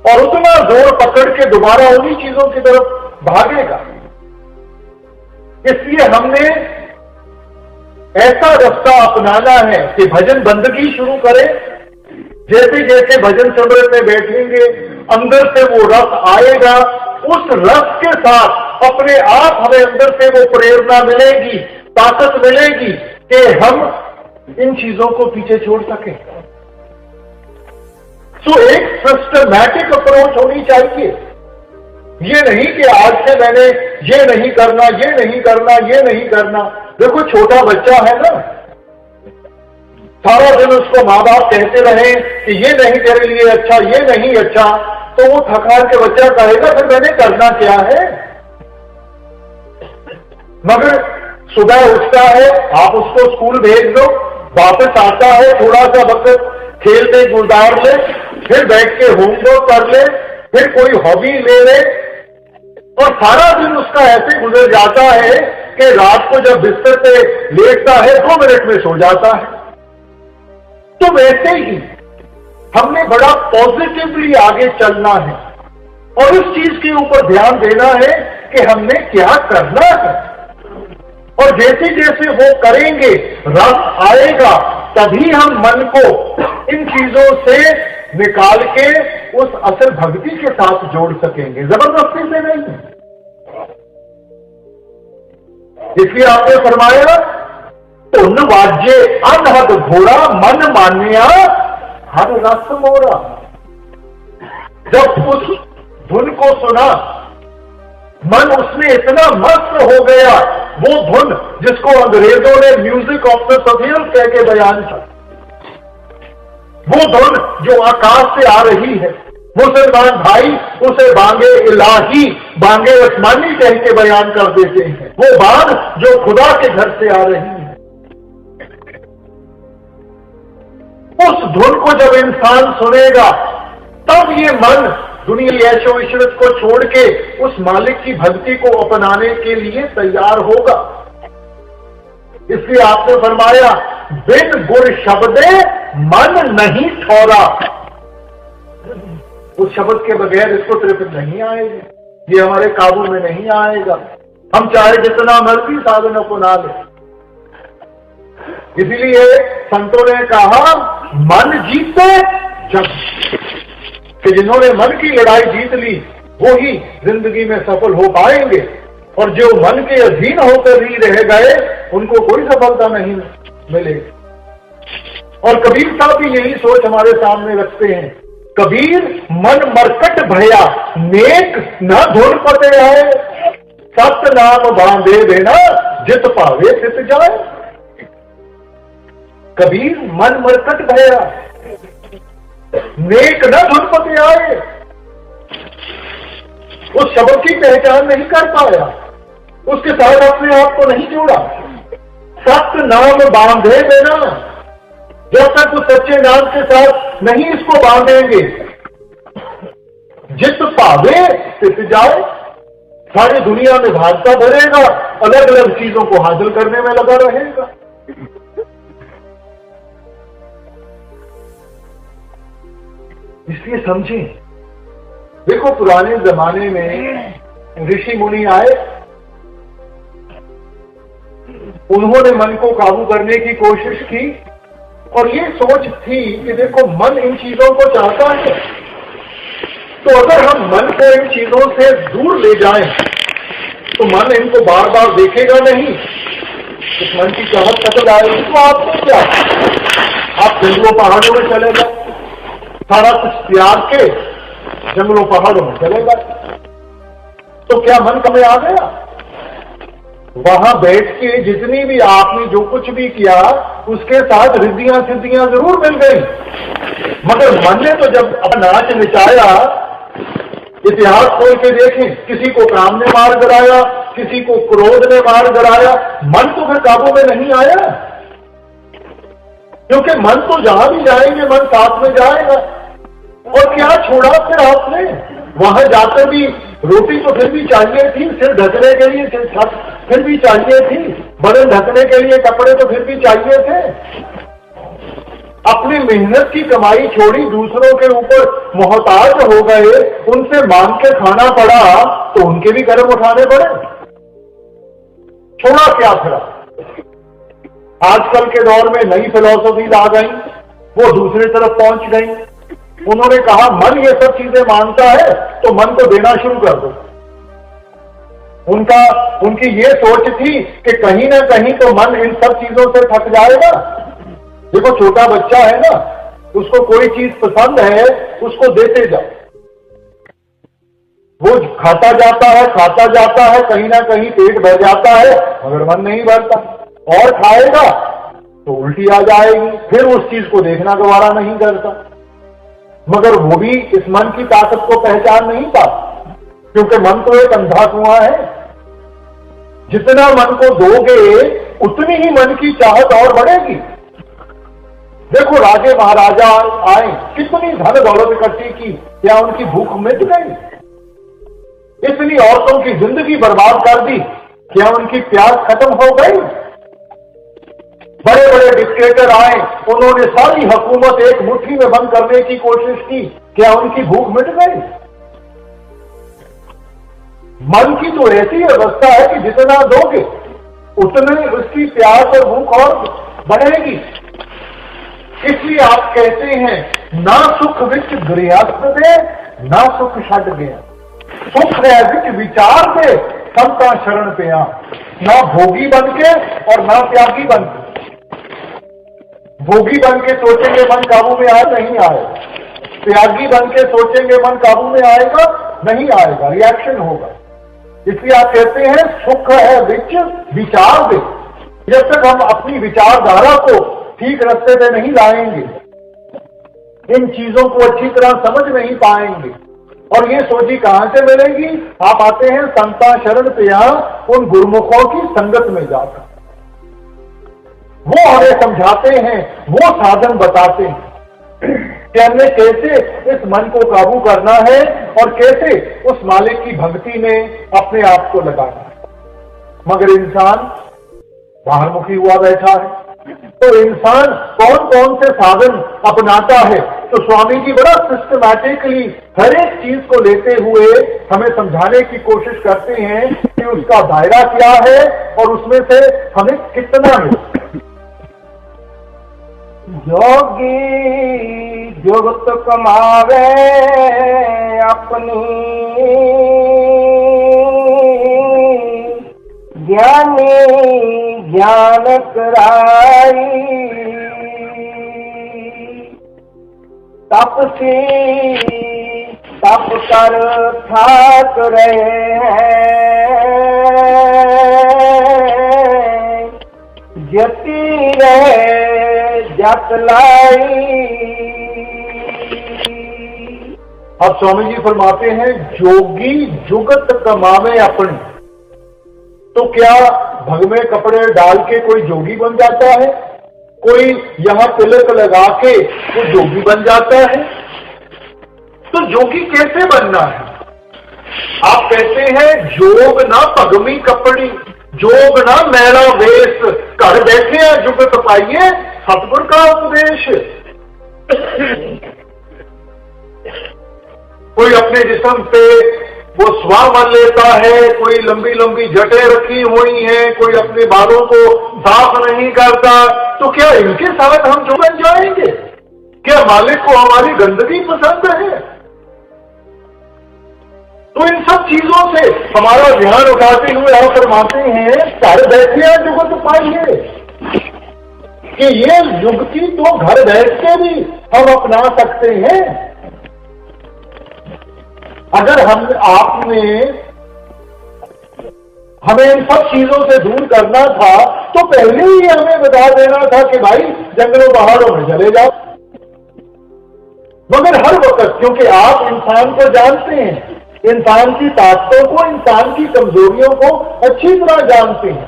और उतना जोर पकड़ के दोबारा उन्हीं चीजों की तरफ भागेगा। इसलिए हमने ऐसा रास्ता अपनाना है कि भजन बंदगी शुरू करें। जैसे जैसे भजन सिमरन में बैठेंगे, अंदर से वो रस आएगा, उस रस के साथ अपने आप हमें अंदर से वो प्रेरणा मिलेगी, ताकत मिलेगी कि हम इन चीजों को पीछे छोड़ सकें। सो एक सिस्टमैटिक अप्रोच होनी चाहिए। ये नहीं कि आज से मैंने ये नहीं करना, ये नहीं करना, ये नहीं करना। देखो छोटा बच्चा है ना, सारा दिन उसको माँ बाप कहते रहे कि ये नहीं तेरे लिए अच्छा, ये नहीं अच्छा, तो वो थकार के बच्चा कहेगा फिर मैंने करना क्या है। मगर सुबह उठता है, आप उसको स्कूल भेज दो, वापस आता है, थोड़ा सा वक्त खेलते गुजार ले, फिर बैठ के होमवर्क कर ले, फिर कोई हॉबी ले ले, और सारा दिन उसका ऐसे गुजर जाता है कि रात को जब बिस्तर पे लेटता है 2 मिनट में सो जाता है। तो वैसे ही हमने बड़ा पॉजिटिवली आगे चलना है और उस चीज के ऊपर ध्यान देना है कि हमने क्या करना है। और जैसे जैसे वो करेंगे रस आएगा, तभी हम मन को इन चीजों से निकाल के उस असल भक्ति के साथ जोड़ सकेंगे, जबरदस्ती से नहीं। इसलिए आपने फरमाया धुन वाजे अनहद घोड़ा मन मान्या हर रस मोरा। जब उस धुन को सुना, मन उसमें इतना मस्त हो गया, वो धुन जिसको अंग्रेजों ने म्यूजिक ऑफ द सफीर कह के बयान किया, वो धुन जो आकाश से आ रही है, मुसलमान भाई उसे बांगे इलाही, बांगे आसमानी कह के बयान कर देते हैं। वो बात जो खुदा के घर से आ रही है, उस धुन को जब इंसान सुनेगा, तब ये मन दुनिया ऐशो इशरत को छोड़ के उस मालिक की भक्ति को अपनाने के लिए तैयार होगा। इसलिए आपने फरमाया बिन गुर शब्दे मन नहीं ठौरा। उस शब्द के बगैर इसको तृप्ति नहीं आएगी, ये हमारे काबू में नहीं आएगा, हम चाहे जितना मर्जी साधन अपना ले। इसलिए संतों ने कहा मन जीते जग, कि जिन्होंने मन की लड़ाई जीत ली वो ही जिंदगी में सफल हो पाएंगे, और जो मन के अधीन होकर ही रह गए उनको कोई सफलता नहीं मिलेगी। और कबीर साहब भी यही सोच हमारे सामने रखते हैं। कबीर मन मरकट भया नेक न धुन पते आए, सत नाम बांधे देना जित पावे तित जाए। कबीर मन मरकट भया नेक न धुन पते आए, उस शब्द की पहचान नहीं कर पाया, उसके साथ अपने आप को नहीं जोड़ा। सत्य नाम बांधे देना, जब तक उस सच्चे नाम के साथ नहीं इसको बांधेंगे, जित पावे तित जाए, सारी दुनिया में भागता भरेगा, अलग अलग चीजों को हासिल करने में लगा रहेगा। इसलिए समझें, देखो पुराने जमाने में ऋषि मुनि आए, उन्होंने मन को काबू करने की कोशिश की और ये सोच थी कि देखो मन इन चीजों को चाहता है, तो अगर हम मन को इन चीजों से दूर ले जाएं तो मन इनको बार बार देखेगा नहीं, इस मन की चाहत खत्म आएगी। तो आपको क्या, आप जंगलों पहाड़ों में चले गए, सारा कुछ त्याग के जंगलों पहाड़ों में चले गए, तो क्या मन कम आ गया? वहां बैठ के जितनी भी आपने जो कुछ भी किया उसके साथ रिद्धियां सिद्धियां जरूर मिल गई, मगर मन ने तो जब अपना नाच नचाया, इतिहास खोल के देखें, किसी को काम ने मार गिराया, किसी को क्रोध ने मार गिराया, मन तो फिर काबू में नहीं आया, क्योंकि मन तो जहां भी जाएंगे मन साथ में जाएगा। और क्या छोड़ा फिर आपने? वहां जाकर भी रोटी तो फिर भी चाहिए थी, सिर ढकने के लिए छत फिर भी चाहिए थी, बदन ढकने के लिए कपड़े तो फिर भी चाहिए थे। अपनी मेहनत की कमाई छोड़ी, दूसरों के ऊपर मोहताज हो गए, उनसे मांग के खाना पड़ा तो उनके भी कदम उठाने पड़े। छोड़ा क्या फिर? आजकल के दौर में नई फिलॉसफी आ गई, वो दूसरी तरफ पहुंच गई। उन्होंने कहा मन ये सब चीजें मांगता है तो मन को देना शुरू कर दो। उनकी ये सोच थी कि कहीं ना कहीं तो मन इन सब चीजों से थक जाएगा। देखो छोटा बच्चा है ना, उसको कोई चीज पसंद है, उसको देते जाओ, वो खाता जाता है, कहीं ना कहीं पेट भर जाता है, मगर मन नहीं भरता, और खाएगा तो उल्टी आ जाएगी, फिर उस चीज को देखना दोबारा नहीं करता। मगर वो भी इस मन की ताकत को पहचान नहीं पाता, क्योंकि मन तो एक अंधा कुआं है। जितना मन को दोगे उतनी ही मन की चाहत और बढ़ेगी। देखो राजे महाराजा आए, कितनी धन दौलत इकट्ठी की, क्या उनकी भूख मिट गई? इतनी औरतों की जिंदगी बर्बाद कर दी, क्या उनकी प्यास खत्म हो गई? बड़े बड़े डिक्टेटर आए, उन्होंने सारी हुकूमत एक मुट्ठी में बंद करने की कोशिश की, क्या उनकी भूख मिट गई? मन की तो ऐसी अवस्था है कि जितना दोगे उतने उसकी प्यास और भूख और बढ़ेगी। इसलिए आप कहते हैं ना सुख विच गृहस्थ दे, ना सुख छड़ गया, सुख है विच विचार दे, सबका शरण पे आ। ना भोगी बन के और ना त्यागी बन के। भोगी बन के सोचेंगे मन काबू में आए, नहीं आएगा। त्यागी बन के सोचेंगे मन काबू में आएगा, नहीं आएगा, रिएक्शन होगा। इसलिए आप कहते हैं सुख है विच विचार दे। जब तक हम अपनी विचारधारा को ठीक रास्ते पे नहीं लाएंगे, इन चीजों को अच्छी तरह समझ नहीं पाएंगे, और ये सोची कहां से मिलेगी? आप आते हैं संता शरण पे, उन गुरुमुखों की संगत में जाकर वो हमें समझाते हैं, वो साधन बताते हैं कि हमने कैसे इस मन को काबू करना है और कैसे उस मालिक की भक्ति में अपने आप को लगाना है। मगर इंसान बाहरमुखी हुआ बैठा है, तो इंसान कौन कौन से साधन अपनाता है? तो स्वामी जी बड़ा सिस्टमैटिकली हर एक चीज को लेते हुए हमें समझाने की कोशिश करते हैं कि उसका दायरा क्या है और उसमें से हमें कितना मिले। योगी जुगत कमावे अपनी, ज्ञानी ज्ञान कराई, तपसी तप कर थाक रहे हैं, जती रहे जत लाई। अब स्वामी जी फरमाते हैं जोगी जुगत कमावे अपनी। तो क्या भग में कपड़े डाल के कोई जोगी बन जाता है? कोई यहां तिलक लगा के वो जोगी बन जाता है। तो जोगी कैसे बनना है? आप कहते हैं जोग ना पगमी कपड़ी, जोग ना मैला वेश, घर बैठे हैं जुगत पाइए सतगुर का उपदेश। कोई अपने जिस्म पे वो स्वामन लेता है, कोई लंबी लंबी जटें रखी हुई हैं, कोई अपने बालों को साफ नहीं करता, तो क्या इनके साथ हम जो बन जाएंगे? क्या मालिक को हमारी गंदगी पसंद है? तो इन सब चीजों से हमारा ध्यान उठाते हुए हम फरमाते हैं घर बैठे जुगत पाइए, कि ये युक्ति तो घर बैठ के भी हम अपना सकते हैं। अगर आपने हमें इन सब चीजों से दूर करना था तो पहले ही हमें बता देना था कि भाई जंगलों पहाड़ों में चले जाओ। मगर हर वक्त, क्योंकि आप इंसान को जानते हैं, इंसान की ताकतों को, इंसान की कमजोरियों को अच्छी तरह जानते हैं,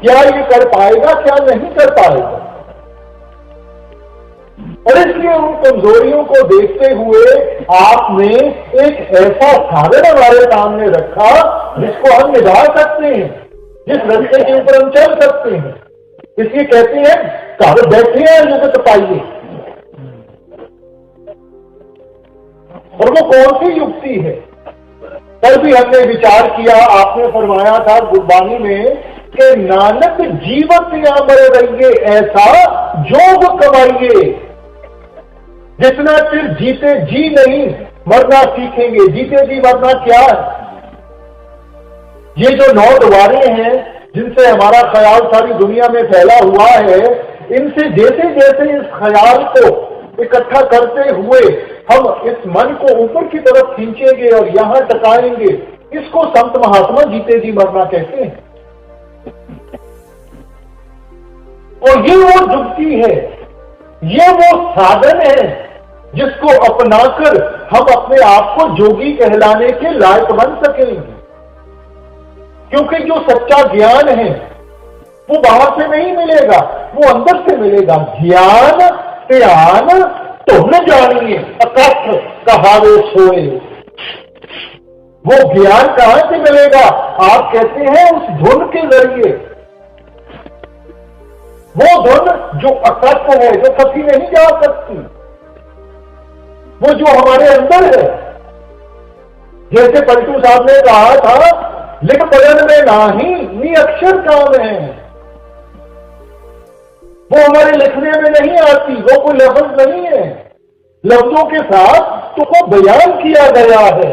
क्या ये कर पाएगा क्या नहीं कर पाएगा, और इसलिए उन कमजोरियों को देखते हुए आपने एक ऐसा साधन हमारे सामने रखा जिसको हम निभा सकते हैं, जिस रास्ते के ऊपर हम चल सकते हैं। इसलिए कहते हैं घर बैठे हैं जुगत पाइए। और वो कौन सी युक्ति है? कल भी हमने विचार किया, आपने फरमाया था गुरबानी में कि नानक जीवत या मर रहिए ऐसा जोग कमाइए। जितना चिर जीते जी नहीं मरना सीखेंगे। जीते जी मरना क्या है? ये जो 9 द्वारें हैं जिनसे हमारा ख्याल सारी दुनिया में फैला हुआ है, इनसे जैसे जैसे इस ख्याल को इकट्ठा करते हुए हम इस मन को ऊपर की तरफ खींचेंगे और यहां टकाएंगे, इसको संत महात्मा जीते जी मरना कहते हैं। और ये वो युक्ति है, ये वो साधन है जिसको अपनाकर हम अपने आप को जोगी कहलाने के लायक बन सकेंगे। क्योंकि जो सच्चा ज्ञान है वो बाहर से नहीं मिलेगा, वो अंदर से मिलेगा। ज्ञान ध्यान तुम जानिए अकथ कहावे सोए। वो ज्ञान कहां से मिलेगा? आप कहते हैं उस धुन के जरिए। वो धुन जो अकथ है, जो कभी नहीं जा सकती, वो जो हमारे अंदर है। जैसे पलटू साहब ने कहा था, लिख पढ़न में नाही नी अक्षर काम है। वो हमारे लिखने में नहीं आती, वो कोई लफ्ज नहीं है, लफ्जों के साथ तो को बयान किया गया है।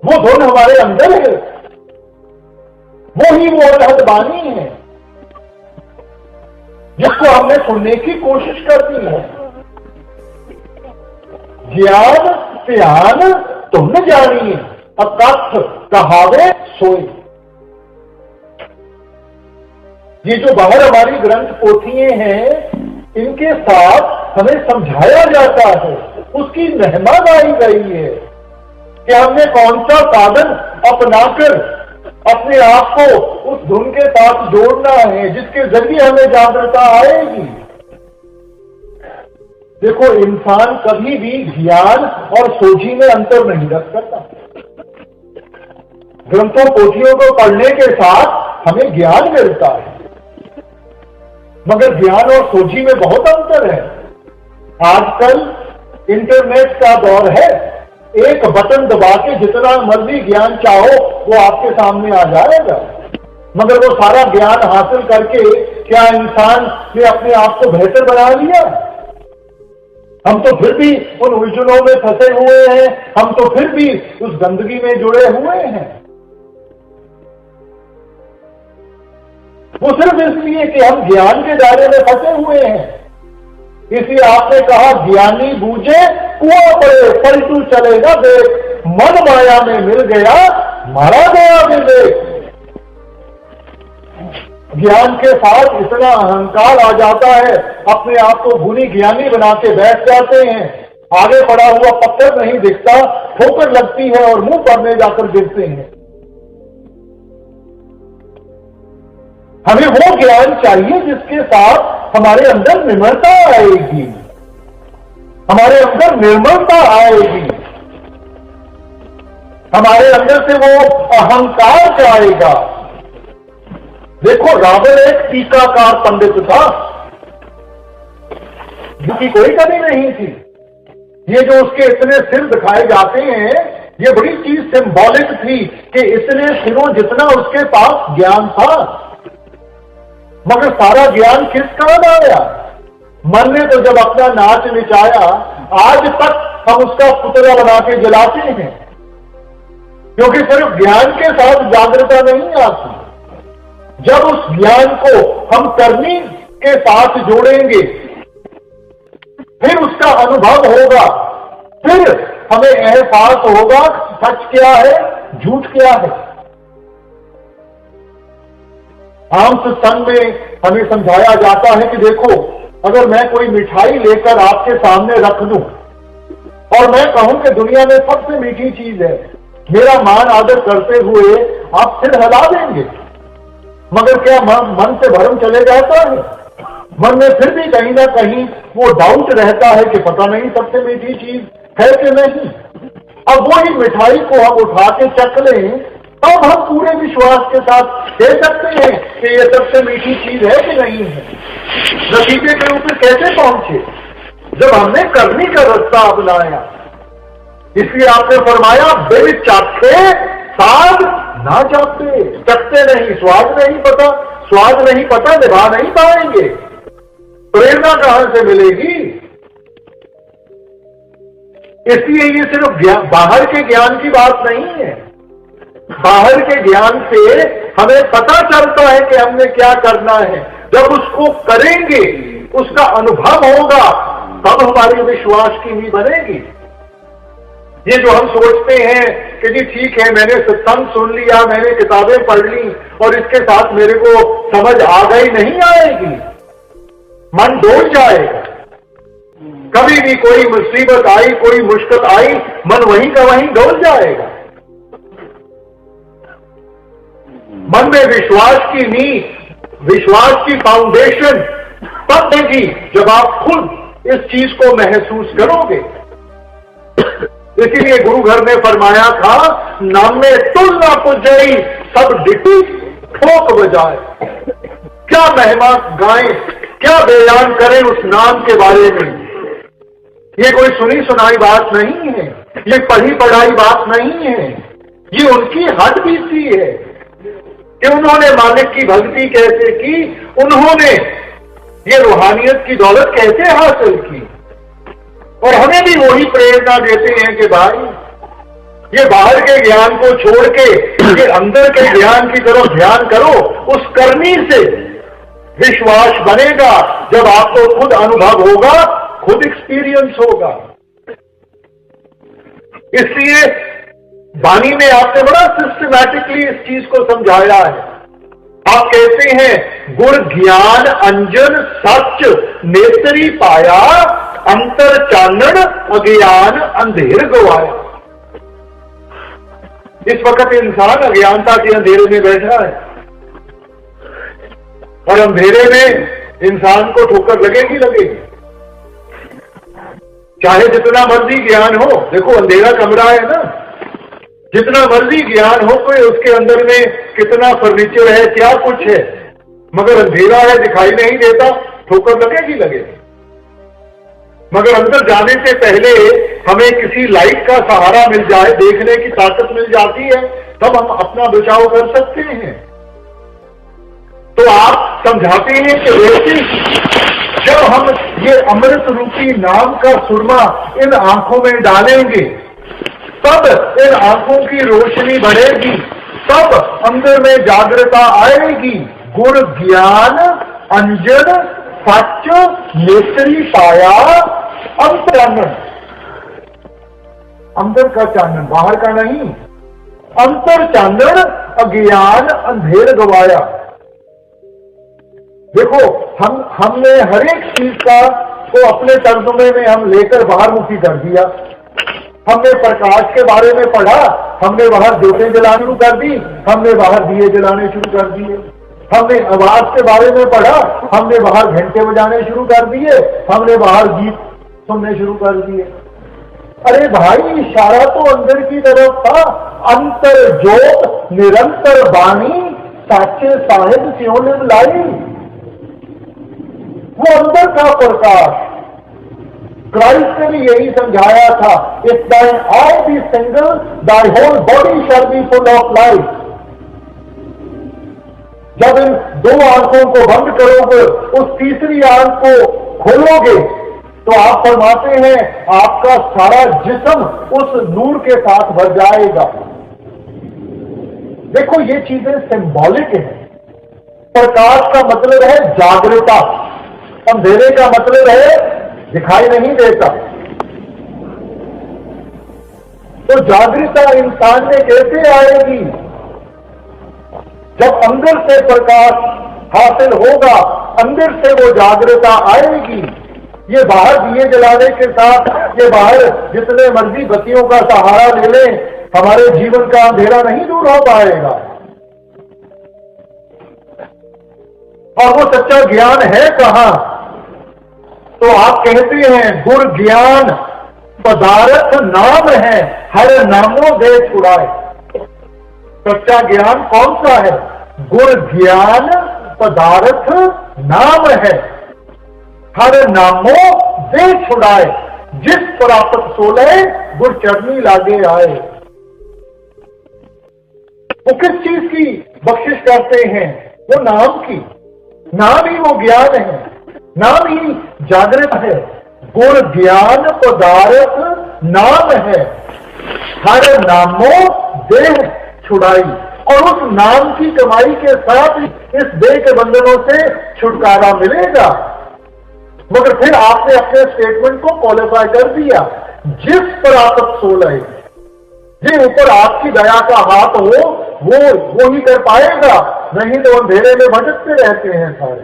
वो धुन हमारे अंदर है, वो ही वो अलहद बानी है जिसको हमने सुनने की कोशिश करती है। ज्ञान ध्यान तुम जानिए अकथ कहावे सोए। ये जो बाहर हमारी ग्रंथ पोथियां हैं, इनके साथ हमें समझाया जाता है, उसकी मेहमानदारी गई है कि हमने कौन सा साधन अपनाकर अपने आप को उस धुन के साथ जोड़ना है जिसके जरिए हमें जागरूकता आएगी। देखो, इंसान कभी भी ज्ञान और सोझी में अंतर नहीं रख सकता। ग्रंथों पोथियों को पढ़ने के साथ हमें ज्ञान मिलता है, मगर ज्ञान और सोझी में बहुत अंतर है। आजकल इंटरनेट का दौर है, एक बटन दबा के जितना मर्जी ज्ञान चाहो वो आपके सामने आ जाएगा, मगर वो सारा ज्ञान हासिल करके क्या इंसान ने अपने आप को बेहतर बना लिया? हम तो फिर भी उन उलझनों में फंसे हुए हैं, हम तो फिर भी उस गंदगी में जुड़े हुए हैं। वो सिर्फ इसलिए कि हम ज्ञान के दायरे में फंसे हुए हैं। इसलिए आपने कहा ज्ञानी बूझे कुआं पड़े पलटू चलेगा देख, मन माया में मिल गया मारा गया विवेक। ज्ञान के साथ इतना अहंकार आ जाता है, अपने आप को गुणी ज्ञानी बना के बैठ जाते हैं। आगे पड़ा हुआ पत्थर नहीं दिखता, ठोकर लगती है और मुंह पर में जाकर गिरते हैं। हमें वो ज्ञान चाहिए जिसके साथ हमारे अंदर निर्मलता आएगी, हमारे अंदर निर्मलता आएगी, हमारे अंदर से वो अहंकार जाएगा। देखो, रावण एक टीकाकार पंडित था, जिसकी कोई कमी नहीं थी। ये जो उसके इतने सिर दिखाए जाते हैं, ये बड़ी चीज सिंबॉलिक थी कि इतने सिरों जितना उसके पास ज्ञान था, मगर सारा ज्ञान किस काम आया? मन ने तो जब अपना नाच नचाया, आज तक हम उसका पुतला बना के जलाते हैं, क्योंकि सिर्फ ज्ञान के साथ जागृता नहीं आती। जब उस ज्ञान को हम करनी के साथ जोड़ेंगे, फिर उसका अनुभव होगा, फिर हमें एहसास होगा सच क्या है, झूठ क्या है। आम सत्संग में हमें समझाया जाता है कि देखो, अगर मैं कोई मिठाई लेकर आपके सामने रख दूं और मैं कहूं कि दुनिया में सबसे मीठी चीज है, मेरा मान आदर करते हुए आप सिर हिला देंगे, मगर क्या मन से भ्रम चले जाता है? मन में फिर भी कहीं ना कहीं वो डाउट रहता है कि पता नहीं सबसे मीठी चीज है कि नहीं। अब वही मिठाई को हम उठा के चख लें, तब हम पूरे विश्वास के साथ कह सकते हैं कि ये सबसे मीठी चीज है कि नहीं है। नतीजे के ऊपर कैसे पहुंचे? जब हमने करने का रास्ता अपनाया। इसलिए आपने फरमाया, बिन चाखे साध ना चाहते, चखते नहीं, स्वाद नहीं पता, स्वाद नहीं पता, निभा नहीं पाएंगे, प्रेरणा कहां से मिलेगी? इसलिए ये सिर्फ बाहर के ज्ञान की बात नहीं है। बाहर के ज्ञान से हमें पता चलता है कि हमने क्या करना है। जब उसको करेंगे, उसका अनुभव होगा, तब हमारी विश्वास की नींव बनेगी। ये जो हम सोचते हैं कि जी ठीक है, मैंने सत्संग सुन लिया, मैंने किताबें पढ़ ली और इसके साथ मेरे को समझ आ गई, नहीं आएगी, मन डोल जाएगा। कभी भी कोई मुसीबत आई, कोई मुश्किल आई, मन वहीं का वहीं डोल जाएगा। मन में विश्वास की नींव, विश्वास की फाउंडेशन तब देगी जब आप खुद इस चीज को महसूस करोगे। इसीलिए गुरु घर ने फरमाया था, नाम में तुलना पुजाई सब डिटी ठोक बजाए। क्या महिमा गाएं, क्या बयान करें उस नाम के बारे में। ये कोई सुनी सुनाई बात नहीं है, ये पढ़ी पढ़ाई बात नहीं है, ये उनकी हद बीती है कि उन्होंने मालिक की भक्ति कैसे की, उन्होंने ये रूहानियत की दौलत कैसे हासिल की। और हमें भी वही प्रेरणा देते हैं कि भाई ये बाहर के ज्ञान को छोड़ के ये अंदर के ज्ञान की तरफ ध्यान करो। उस करनी से विश्वास बनेगा जब आपको खुद अनुभव होगा, खुद एक्सपीरियंस होगा। इसलिए वाणी में आपने बड़ा सिस्टमैटिकली इस चीज को समझाया है। आप कहते हैं, गुर ज्ञान अंजन सच नेत्री पाया, अंतर चानन अज्ञान अंधेर गवाया। इस वक्त इंसान अज्ञानता के अंधेरे में बैठा है और अंधेरे में इंसान को ठोकर लगेगी लगेगी, चाहे जितना मर्जी ज्ञान हो। देखो, अंधेरा कमरा है ना, जितना मर्जी ज्ञान हो, कोई उसके अंदर में कितना फर्नीचर है, क्या कुछ है, मगर अंधेरा है, दिखाई नहीं देता, ठोकर लगेगी लगेगी। मगर अंदर जाने से पहले हमें किसी लाइट का सहारा मिल जाए, देखने की ताकत मिल जाती है, तब हम अपना बचाव कर सकते हैं। तो आप समझाते हैं कि वैसे जब हम ये अमृत रूपी नाम का सुरमा इन आंखों में डालेंगे, तब इन आंखों की रोशनी बढ़ेगी, तब अंदर में जागृता आएगी। गुण ज्ञान अंजन सच नेत्री पाया, अंतर चानन, अंदर का चानन, बाहर का नहीं, अंतर चानन अज्ञान अंधेर गवाया। देखो, हमने हर एक चीज का को अपने तर्जुमे में हम लेकर बाहर मुखी कर दिया। हमने प्रकाश के बारे में पढ़ा, हमने बाहर ज्योतें जलानी शुरू कर दी, हमने बाहर दिए जलाने शुरू कर दिए। हमने आवाज के बारे में पढ़ा, हमने बाहर घंटे बजाने शुरू कर दिए, हमने बाहर गीत सुनने शुरू कर दिए। अरे भाई, इशारा तो अंदर की तरफ था। अंतर जोत निरंतर बाणी साचे साहिब स्यों लाई। वो अंदर का प्रकाश क्राइस्ट ने भी यही समझाया था, if thine eye be single thy whole body shall be full of light. जब इन दो आंखों को बंद करोगे, उस तीसरी आंख को खोलोगे, तो आप फरमाते हैं आपका सारा जिस्म उस नूर के साथ भर जाएगा। देखो, ये चीजें सिंबॉलिक है। प्रकाश का मतलब है जागृता, अंधेरे का मतलब है दिखाई नहीं देता। तो जागृता इंसान में कैसे आएगी? जब अंदर से प्रकाश हासिल होगा, अंदर से वो जागृता आएगी। ये बाहर दिए जलाने के साथ, ये बाहर जितने मर्जी बत्तियों का सहारा ले लें, हमारे जीवन का अंधेरा नहीं दूर हो पाएगा। और वो सच्चा ज्ञान है कहां? तो आप कहते हैं गुर ज्ञान पदार्थ नाम है, हर नामों दे छुड़ाए। सच्चा ज्ञान कौन सा है? गुर ज्ञान पदार्थ नाम है, हर नामों दे छुड़ाए। जिस प्राप्त सोले गुर चरनी लागे आए। वो किस चीज की बख्शिश करते हैं? वो नाम की। नाम ही वो ज्ञान है, नाम ही जागृत है। गुर ज्ञान पदार्थ नाम है, हर नामों देह छुड़ाई। और उस नाम की कमाई के साथ इस देह के बंधनों से छुटकारा मिलेगा। मगर फिर आपने अपने स्टेटमेंट को क्वालिफाई कर दिया, जिस पर आप सोलह, जिन ऊपर आपकी दया का हाथ हो वो ही कर पाएगा, नहीं तो अंधेरे में भटकते रहते हैं सारे।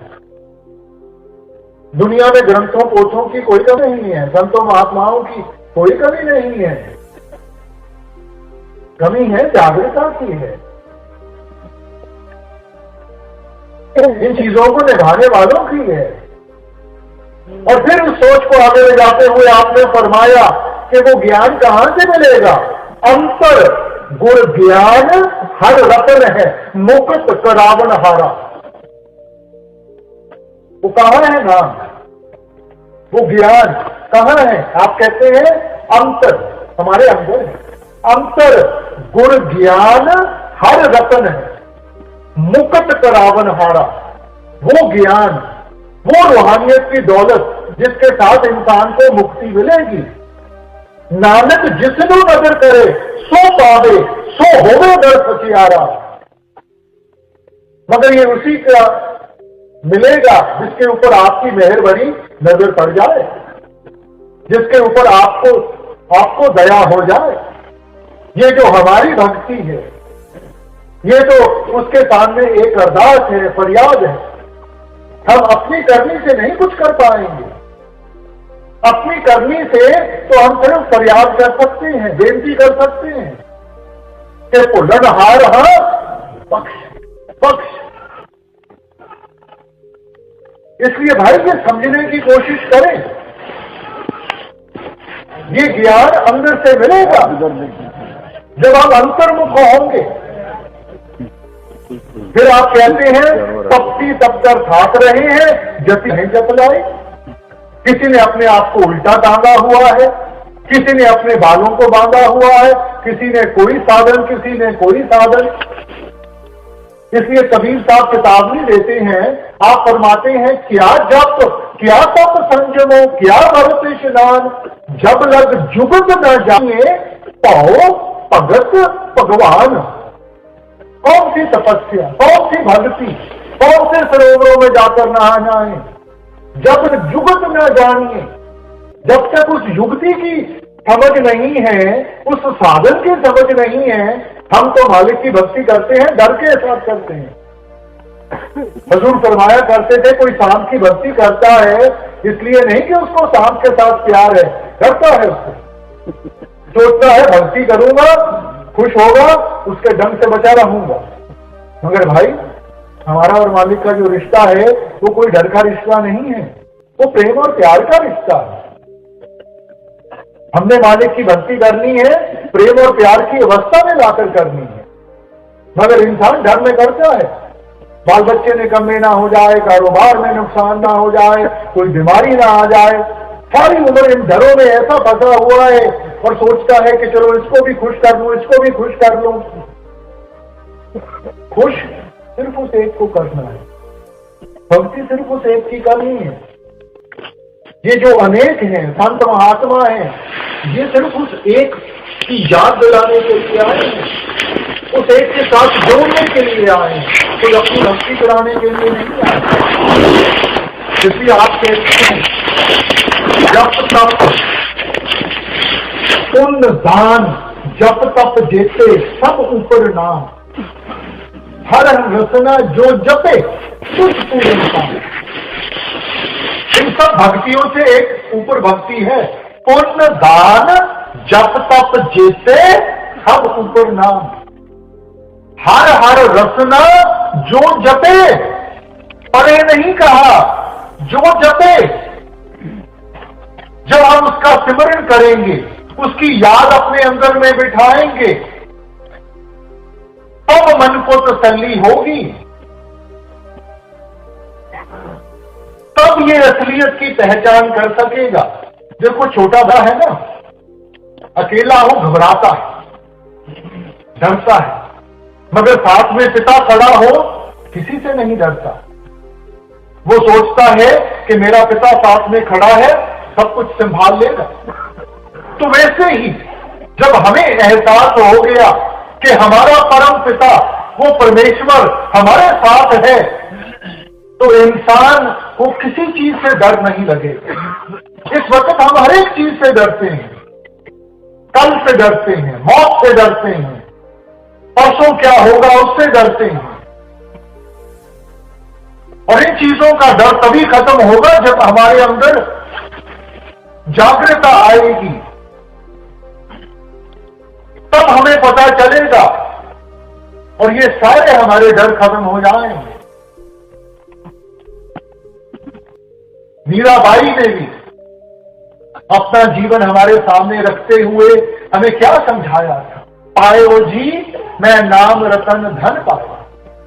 दुनिया में ग्रंथों पोथों की कोई कमी नहीं है, संतों महात्माओं की कोई कमी नहीं है। कमी है जागृता की है, इन चीजों को निभाने वालों की है। और फिर उस सोच को आगे ले जाते हुए आपने फरमाया कि वो ज्ञान कहां से मिलेगा? अंतर गुर ज्ञान हर रतन है, मुक्त करावन हारा। वो कहां है नाम? वो ज्ञान कहां है? आप कहते हैं अंतर, हमारे अंदर है। अंतर गुर ज्ञान हर रतन है, मुक्त करावन हारा। वो ज्ञान, वो रूहानियत की दौलत जिसके साथ इंसान को मुक्ति मिलेगी। नानक जिसनु नजर करे सो पावे, सो होवे दर सचियारा। मगर ये उसी का मिलेगा जिसके ऊपर आपकी मेहरबानी नजर पड़ जाए, जिसके ऊपर आपको दया हो जाए। ये जो हमारी भक्ति है, ये तो उसके सामने एक अरदास है, फरियाद है। हम अपनी करनी से नहीं कुछ कर पाएंगे। अपनी करनी से तो हम सिर्फ फरियाद कर सकते हैं, बेनती कर सकते हैं कि पुलन हार बख्श बख्श। इसलिए भाई ये समझने की कोशिश करें, ये ज्ञान अंदर से मिलेगा जब आप अंतर्मुख होंगे। फिर आप कहते हैं तपती तप कर थाक रहे हैं, जति नहीं जप लाए। किसी ने अपने आप को उल्टा टांगा हुआ है, किसी ने अपने बालों को बांधा हुआ है, किसी ने कोई साधन, किसी ने कोई साधन। इसलिए कबीर साहब किताब नहीं देते हैं, आप फरमाते हैं क्या जप क्या तप संजमो क्या भरत स्नान, जब लग जुगत न जाए पाओ भगत भगवान। कौन सी तपस्या, कौन सी भक्ति, कौन से सरोवरों में जाकर नहा जाए? जब युगत न जानिए, जब तक उस युक्ति की समझ नहीं है, उस साधन की समझ नहीं है, हम तो मालिक की भक्ति करते हैं, डर के साथ करते हैं। हुजूर फरमाया करते थे कोई सांप की भक्ति करता है इसलिए नहीं कि उसको सांप के साथ प्यार है, डरता है उसको, सोचता है भक्ति करूंगा खुश होगा, उसके डंग से बचा रहूंगा। मगर भाई हमारा और मालिक का जो रिश्ता है वो कोई डर का रिश्ता नहीं है, वो प्रेम और प्यार का रिश्ता है। हमने मालिक की भक्ति करनी है, प्रेम और प्यार की अवस्था में लाकर करनी है। मगर इंसान डर में करता है, बाल बच्चे निकम्मे ना हो जाए, कारोबार में नुकसान ना हो जाए, कोई बीमारी ना आ जाए, सारी उम्र इन डरों में ऐसा फंसा हुआ है और सोचता है कि चलो इसको भी खुश कर लूं, इसको भी खुश कर लूं। खुश सिर्फ उस एक को करना है, भक्ति सिर्फ उस एक की करनी है। ये जो अनेक हैं, संत महात्मा हैं, ये सिर्फ उस एक की याद दिलाने के लिए आए हैं, उस एक के साथ जोड़ने के लिए आए हैं, कोई अपनी भक्ति कराने के लिए नहीं आए। इसलिए आप कहते हैं जप तप पुण्य दान, जप तप जेते सब ऊपर नाम, हर रसना जो जपे तुझ पूर्ण काम। इन सब भक्तियों से एक ऊपर भक्ति है, पुण्य दान जप तप जेते सब ऊपर नाम, हर हर रसना जो जपे, परे नहीं कहा, जो जपे। जब हम उसका सिमरन करेंगे, उसकी याद अपने अंदर में बिठाएंगे, तब मन को तसल्ली होगी, तब ये असलियत की पहचान कर सकेगा। देखो छोटा बड़ा है ना, अकेला हो घबराता है, डरता है, मगर साथ में पिता खड़ा हो किसी से नहीं डरता। वो सोचता है कि मेरा पिता साथ में खड़ा है, सब कुछ संभाल लेगा। तो वैसे ही जब हमें एहसास हो गया कि हमारा परम पिता वो परमेश्वर हमारे साथ है, तो इंसान को किसी चीज से डर नहीं लगेगा। इस वक्त हम हर एक चीज से डरते हैं, कल से डरते हैं, मौत से डरते हैं, परसों क्या होगा उससे डरते हैं। और इन चीजों का डर तभी खत्म होगा जब हमारे अंदर जागृता आएगी, तब हमें पता चलेगा और ये सारे हमारे डर खत्म हो जाएंगे। मीराबाई ने भी अपना जीवन हमारे सामने रखते हुए हमें क्या समझाया था? पायो जी मैं नाम रतन धन पाया,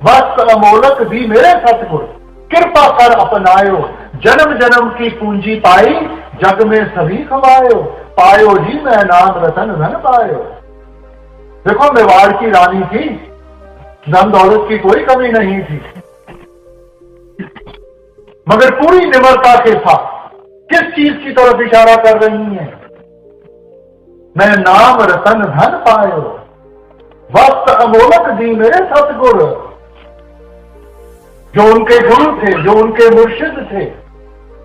वस्त अमोलक भी मेरे सतगुर, कृपा कर अपनायो, जन्म जन्म की पूंजी पाई, जग में सभी खवायो, पायो जी मैं नाम रतन धन पायो। देखो मेवाड़ की रानी थी, धन दौलत की कोई कमी नहीं थी, मगर पूरी निम्रता के साथ किस चीज की तरफ इशारा कर रही है? मैं नाम रतन धन पायो, वक्त अमोलक दी मेरे सतगुर। जो उनके गुरु थे, जो उनके मुर्शिद थे,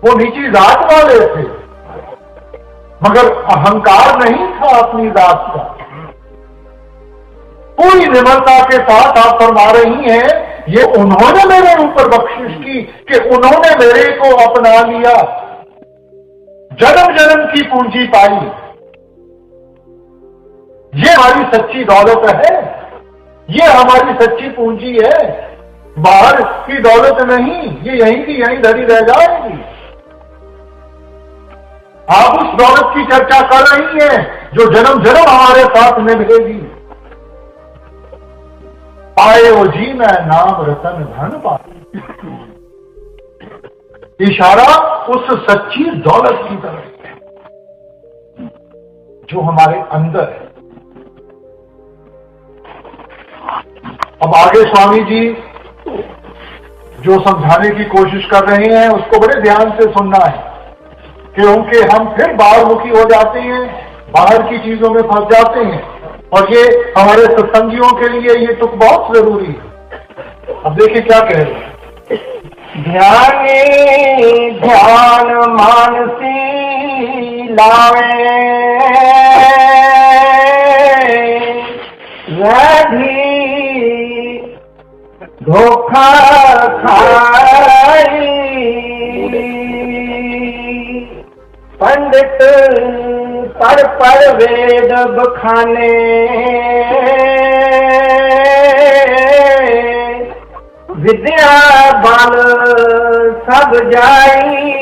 वो नीची जात वाले थे, मगर अहंकार नहीं था अपनी जात का। पूरी निम्रता के साथ आप फरमा रही हैं, ये उन्होंने मेरे ऊपर बख्शिश की कि उन्होंने मेरे को अपना लिया, जन्म जन्म की पूंजी पाई। ये हमारी सच्ची दौलत है, ये हमारी सच्ची पूंजी है, बाहर की दौलत नहीं, ये यहीं की यहीं धरी रह जाएगी। आप उस दौलत की चर्चा कर रही हैं जो जन्म जन्म हमारे साथ निभेगी। पायो जी मैं नाम रतन धन पाया, इशारा उस सच्ची दौलत की तरफ है जो हमारे अंदर है। अब आगे स्वामी जी जो समझाने की कोशिश कर रहे हैं उसको बड़े ध्यान से सुनना है, क्योंकि हम फिर बाहर मुखी हो जाते हैं, बाहर की चीजों में फंस जाते हैं, और ये हमारे सत्संगियों के लिए ये तुक बहुत जरूरी है। अब देखिए क्या कह रहे हैं। ध्यानी ध्यान मानसी लावे, राधी धोखा खाई, पंडित पर वेद बखाने, विद्या बल सब जाई।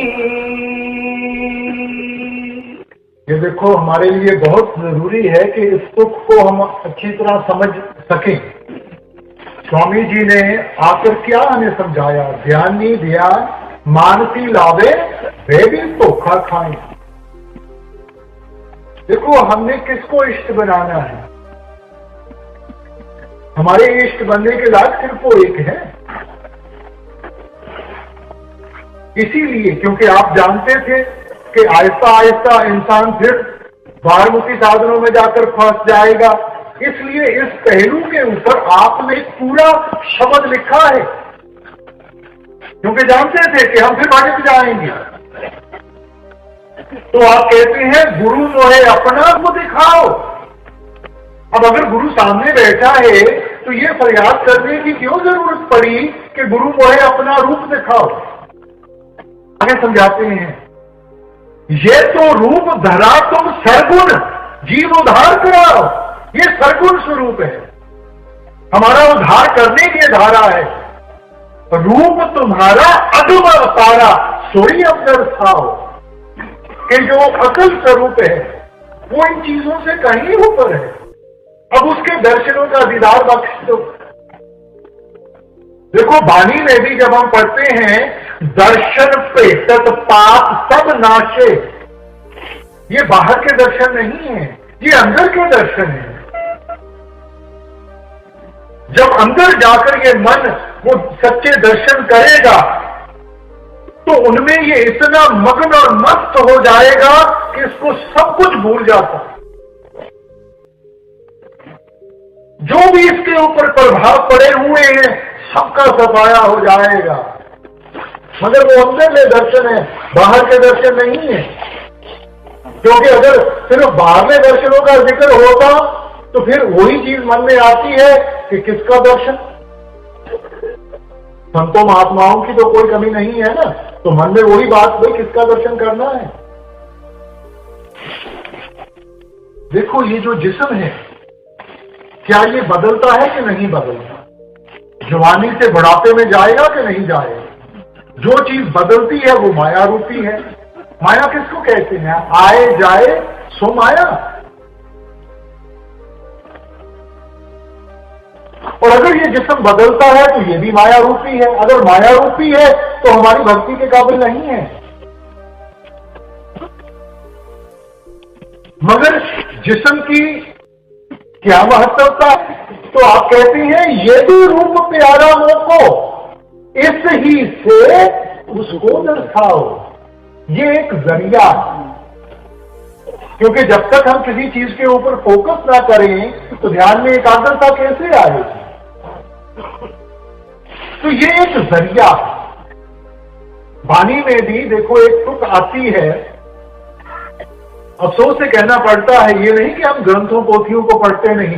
ये देखो, हमारे लिए बहुत जरूरी है कि इस सुख को हम अच्छी तरह समझ सकें। स्वामी जी ने आकर क्या हमें समझाया? ध्यानी ध्यान मानसी लावे वे भी धोखा खाएं। देखो, हमने किसको इष्ट बनाना है? हमारे इष्ट बनने के लायक सिर्फ वो एक है। इसीलिए, क्योंकि आप जानते थे कि आहिस्ता आहिस्ता इंसान फिर बाहरमुखी साधनों में जाकर फंस जाएगा, इसलिए इस पहलू के ऊपर आपने पूरा शब्द लिखा है, क्योंकि जानते थे कि हम फिर भटक जाएंगे। तो आप कहते हैं गुरु मोहे अपना को दिखाओ। अब अगर गुरु सामने बैठा है तो ये फरियाद करने की क्यों जरूरत पड़ी कि गुरु मोहे अपना रूप दिखाओ? आगे समझाते हैं, ये तो रूप धरा तुम सरगुण जीव उद्धार कराओ। ये सरगुण स्वरूप है, हमारा उद्धार करने की धारा है। रूप तुम्हारा अदम अवतारा सोई अवसर थाओ, कि जो अकल स्वरूप है वो इन चीजों से कहीं ऊपर है। अब उसके दर्शनों का दीदार बख्श दो। देखो, वाणी में भी जब हम पढ़ते हैं दर्शन पेटत पाप सब नाशे, ये बाहर के दर्शन नहीं है, ये अंदर के दर्शन है। जब अंदर जाकर ये मन वो सच्चे दर्शन करेगा तो उनमें ये इतना मग्न और मस्त हो जाएगा कि इसको सब कुछ भूल जाता। जो भी इसके ऊपर प्रभाव पड़े हुए हैं सबका सफाया हो जाएगा। मगर वो अंदर में दर्शन है, बाहर के दर्शन नहीं है। क्योंकि अगर सिर्फ बाहरले दर्शनों का जिक्र होता तो फिर वही चीज मन में आती है कि किसका दर्शन। संतों महात्माओं की तो कोई कमी नहीं है ना, तो मन में वही बात, भाई किसका दर्शन करना है। देखो, ये जो जिस्म है क्या ये बदलता है कि नहीं बदलता? जवानी से बुढ़ापे में जाएगा कि नहीं जाएगा? जो चीज बदलती है वो माया रूपी है। माया किसको कहते हैं? आए जाए सो माया। और अगर ये जिस्म बदलता है तो ये भी माया रूपी है। अगर माया रूपी है तो हमारी भक्ति के काबिल नहीं है। मगर जिस्म की क्या महत्वता? तो आप कहते हैं ये भी रूप प्यारा मोको, इस ही से उसको दर्शाओ। ये एक जरिया है, क्योंकि जब तक हम किसी चीज के ऊपर फोकस ना करें तो ध्यान में एकाग्रता कैसे आएगी? तो ये एक जरिया है। वाणी में भी देखो एक तुक आती है, अफसोस से कहना पड़ता है, ये नहीं कि हम ग्रंथों पोथियों को पढ़ते नहीं,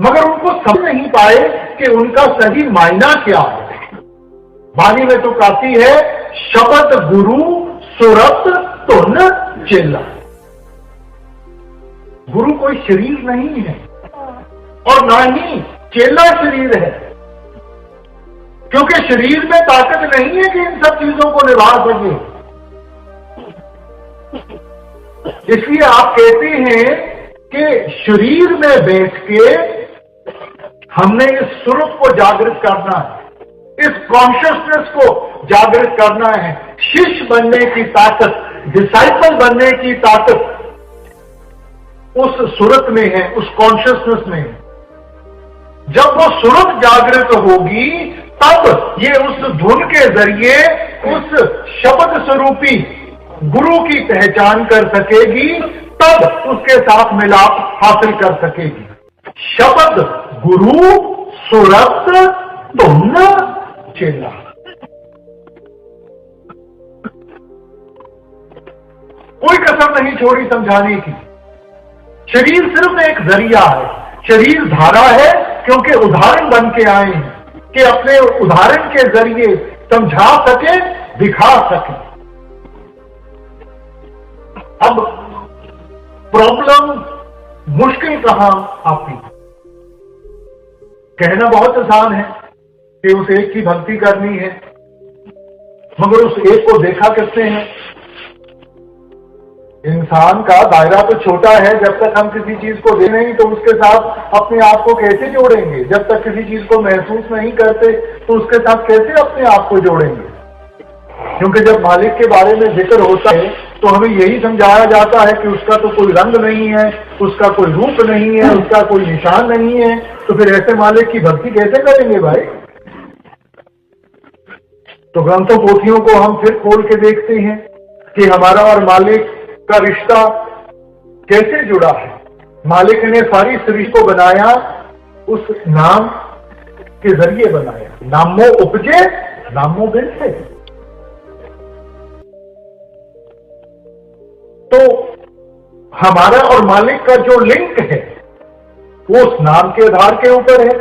मगर उनको समझ नहीं पाए कि उनका सही मायना क्या है। वाणी में तुक आती है, शब्द गुरु सुरत तुन चेला। गुरु कोई शरीर नहीं है और ना ही चेला शरीर है, क्योंकि शरीर में ताकत नहीं है कि इन सब चीजों को निभा सके। इसलिए आप कहते हैं कि शरीर में बैठ के हमने इस स्वरूप को जागृत करना है, इस कॉन्शियसनेस को जागृत करना है। शिष्य बनने की ताकत, डिसाइपल बनने की ताकत उस सूरत में है, उस कॉन्शियसनेस में है। जब वो सूरत जागृत होगी तब ये उस धुन के जरिए उस शब्द स्वरूपी गुरु की पहचान कर सकेगी, तब उसके साथ मिलाप हासिल कर सकेगी। शब्द गुरु सूरत धुन चेला। कोई कसर नहीं छोड़ी समझाने की। शरीर सिर्फ एक जरिया है, शरीर धारा है, क्योंकि उदाहरण बन के आए हैं कि अपने उदाहरण के जरिए समझा सके, दिखा सके। अब प्रॉब्लम मुश्किल कहां आती है? कहना बहुत आसान है, कि उस एक की भक्ति करनी है, मगर उस एक को देखा किसने है? इंसान का दायरा तो छोटा है, जब तक हम किसी चीज को दे नहीं तो उसके साथ अपने आप को कैसे जोड़ेंगे? जब तक किसी चीज को महसूस नहीं करते तो उसके साथ कैसे अपने आप को जोड़ेंगे? क्योंकि जब मालिक के बारे में जिक्र होता है तो हमें यही समझाया जाता है कि उसका तो कोई रंग नहीं है, उसका कोई रूप नहीं है, उसका कोई निशान नहीं है, तो फिर ऐसे मालिक की भक्ति कैसे करेंगे भाई? तो ग्रंथों पोथियों को हम फिर खोल के देखते हैं कि हमारा और मालिक का रिश्ता कैसे जुड़ा है। मालिक ने सारी सृष्टि को बनाया, उस नाम के जरिए बनाया। नामो उपजे नामो बिरसे। तो हमारा और मालिक का जो लिंक है वो उस नाम के आधार के ऊपर है।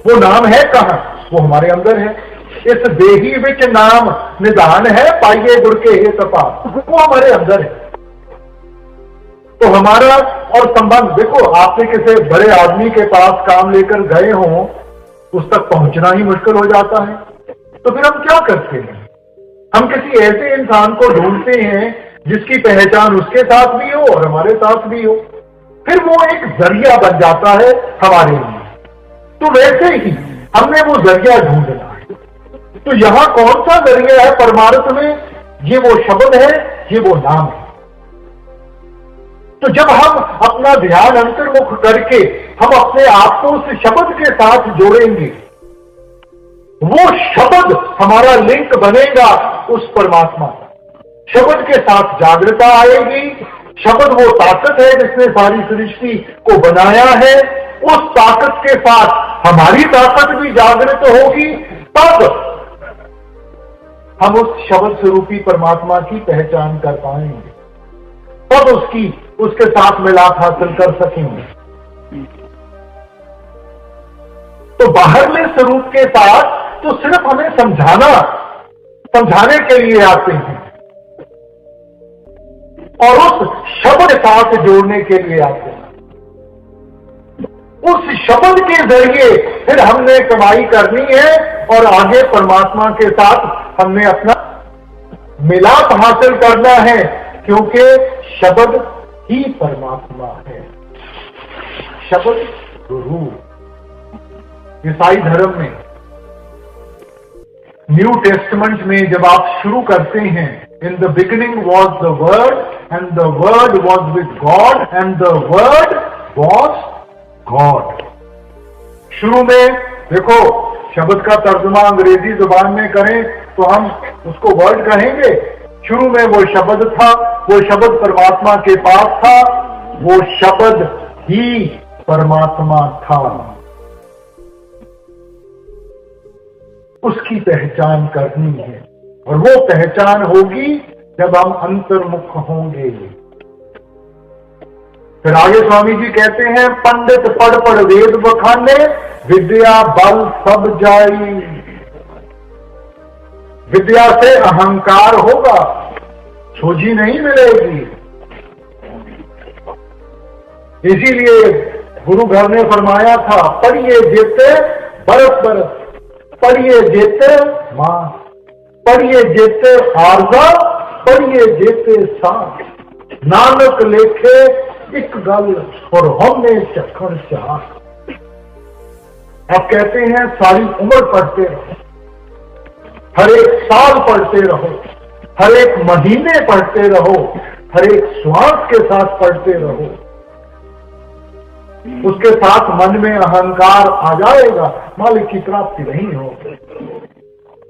वो नाम है कहां? वो हमारे अंदर है। इस देही विच नाम निधान है, पाइये गुर के हे तपा, वो हमारे अंदर है। तो हमारा और संबंध, देखो आपने किसी बड़े आदमी के पास काम लेकर गए हो, उस तक पहुंचना ही मुश्किल हो जाता है, तो फिर हम क्या करते हैं? हम किसी ऐसे इंसान को ढूंढते हैं जिसकी पहचान उसके साथ भी हो और हमारे साथ भी हो, फिर वो एक जरिया बन जाता है हमारे लिए। तो वैसे ही हमने वो जरिया ढूंढना है। तो यहां कौन सा जरिया है परमार्थ में? ये वो शब्द है, ये वो नाम है। तो जब हम अपना ध्यान अंतर्मुख करके हम अपने आप को उस शब्द के साथ जोड़ेंगे, वो शब्द हमारा लिंक बनेगा उस परमात्मा का। शब्द के साथ जागृता आएगी। शब्द वो ताकत है जिसने सारी सृष्टि को बनाया है। उस ताकत के साथ हमारी ताकत भी जागृत होगी, तब हम उस शब्द स्वरूपी परमात्मा की पहचान कर पाएंगे, तब उसके साथ मिलाप हासिल कर सकेंगे। तो बाहरले स्वरूप के साथ तो सिर्फ हमें समझाने के लिए आते हैं और उस शब्द के साथ जोड़ने के लिए आते हैं। उस शब्द के जरिए फिर हमने कमाई करनी है और आगे परमात्मा के साथ हमने अपना मिलाप हासिल करना है, क्योंकि शब्द ही परमात्मा है। शब्द गुरु। ईसाई धर्म में न्यू टेस्टमेंट में जब आप शुरू करते हैं, in the beginning was the word and the word was with God and the word was God. शुरू में देखो, शब्द का तर्जुमा अंग्रेजी जुबान में करें तो हम उसको वर्ड कहेंगे। शुरू में वो शब्द था, वो शब्द परमात्मा के पास था, वो शब्द ही परमात्मा था। उसकी पहचान करनी है और वो पहचान होगी जब हम अंतर्मुख होंगे। फिर आगे स्वामी जी कहते हैं, पंडित पढ़ पढ़ वेद बखाने, विद्या बल सब जाई। विद्या से अहंकार होगा, सोझी नहीं मिलेगी। इसीलिए गुरु घर ने फरमाया था, पढ़िए जेते बरस बरस, पढ़िए जेते मां, पढ़िए जेते आरजा, पढ़िए जेते सांस। नानक लेखे एक गल और हमने चखर चाह। आप कहते हैं सारी उम्र पढ़ते रहो, हर एक साल पढ़ते रहो, हर एक महीने पढ़ते रहो, हर एक श्वास के साथ पढ़ते रहो। उसके साथ मन में अहंकार आ जाएगा, मालिक की प्राप्ति नहीं होगी।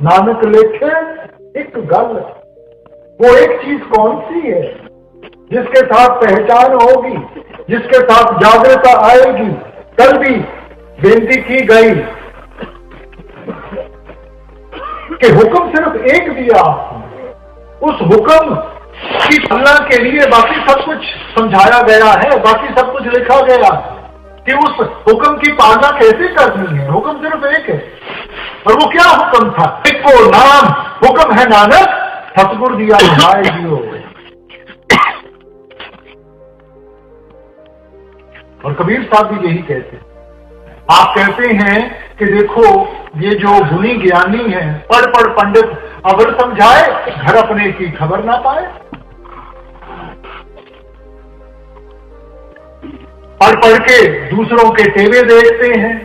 नानक लेखे एक गल, वो एक चीज कौन सी है जिसके साथ पहचान होगी, जिसके साथ जागृता आएगी। कल भी बेनती की गई कि हुक्म सिर्फ एक दिया, उस हुक्म की पालना के लिए बाकी सब कुछ समझाया गया है, बाकी सब कुछ लिखा गया है कि उस हुक्म की पालना कैसे करनी है। हुक्म सिर्फ एक है, और वो क्या हुक्म था? एक को नाम हुक्म है नानक, सतगुरु दिया भाई जियो। और कबीर साहब भी यही कहते हैं। आप कहते हैं कि देखो ये जो गुणी ज्ञानी है, पढ़ पढ़ पंडित अवर समझाए, घर अपने की खबर ना पाए। पढ़ पढ़ के दूसरों के टेवे देखते हैं,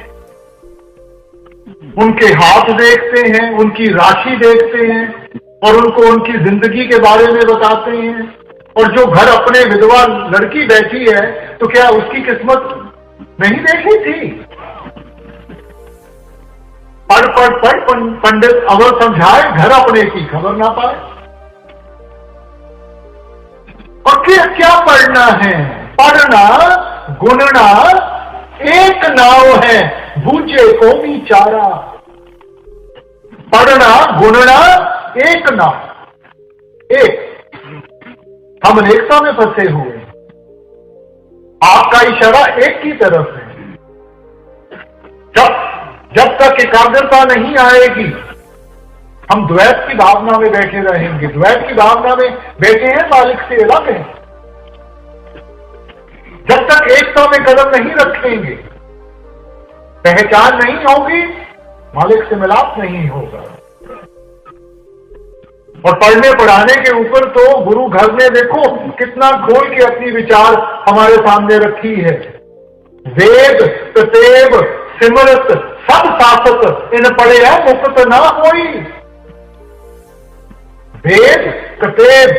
उनके हाथ देखते हैं, उनकी राशि देखते हैं और उनको उनकी जिंदगी के बारे में बताते हैं। और जो घर अपने विधवा लड़की बैठी है, तो क्या उसकी किस्मत नहीं देखी थी? पढ़ पढ़ पढ़ पंडित अवर समझाए, घर अपने की खबर ना पाए। और क्या पढ़ना है? पढ़ना गुणना एक नाव है, बूझे को भी चारा। पढ़ना गुणना एक नाव, एक। हम अनेकता में फंसे हुए, आपका इशारा एक की तरफ है। जब तक एकाग्रता नहीं आएगी, हम द्वैत की भावना में बैठे रहेंगे। द्वैत की भावना में बैठे हैं, मालिक से अलग हैं। जब तक एकता में कदम नहीं रखेंगे, पहचान नहीं होगी, मालिक से मिलाप नहीं होगा। और पढ़ने पढ़ाने के ऊपर तो गुरु घर ने देखो कितना खोल के अपनी विचार हमारे सामने रखी है। वेद कतेब सिमरत सब सासत, इन पढ़े है मुक्त ना होई। वेद कतेब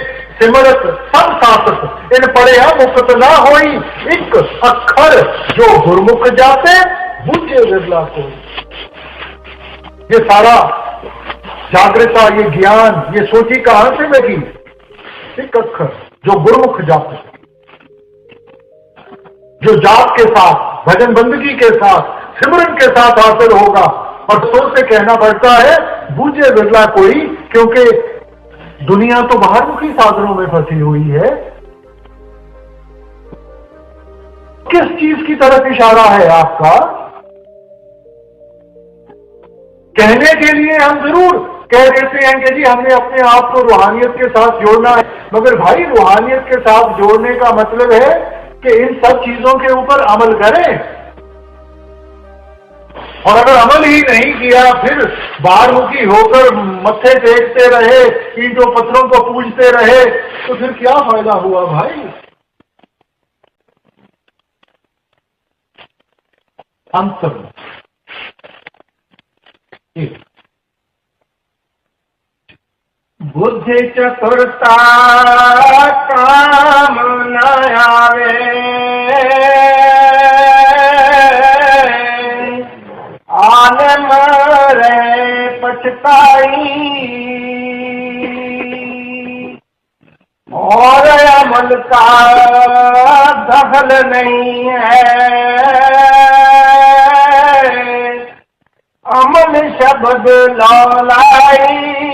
सिमरत सब सासत, इन पढ़े है मुक्त ना होई। एक अक्षर जो गुरमुख जाते, बुझे विरला को। ये सारा जागृता, ये ज्ञान, ये सोची कहां से लगी? एक अक्षर जो गुरमुख जाते, जो जाप के साथ, भजन बंदगी के साथ, सिमरन के साथ हासिल होगा। और सोच से कहना पड़ता है बूझे बिरला कोई, क्योंकि दुनिया तो बाहरमुखी साधनों में फंसी हुई है। किस चीज की तरफ इशारा है आपका? कहने के लिए हम जरूर कह देते हैं कि जी हमने अपने आप को रूहानियत के साथ जोड़ना है, मगर भाई रूहानियत के साथ जोड़ने का मतलब है कि इन सब चीजों के ऊपर अमल करें। और अगर अमल ही नहीं किया, फिर बाहरमुखी होकर मत्थे टेकते रहे, ईंटों पत्थरों को पूजते रहे, तो फिर क्या फायदा हुआ भाई? अंतर बुद्धि चतुरता काम न आवे, आन मरे पछताई। और अमल का दखल नहीं है, अमल शब्द लौलाई।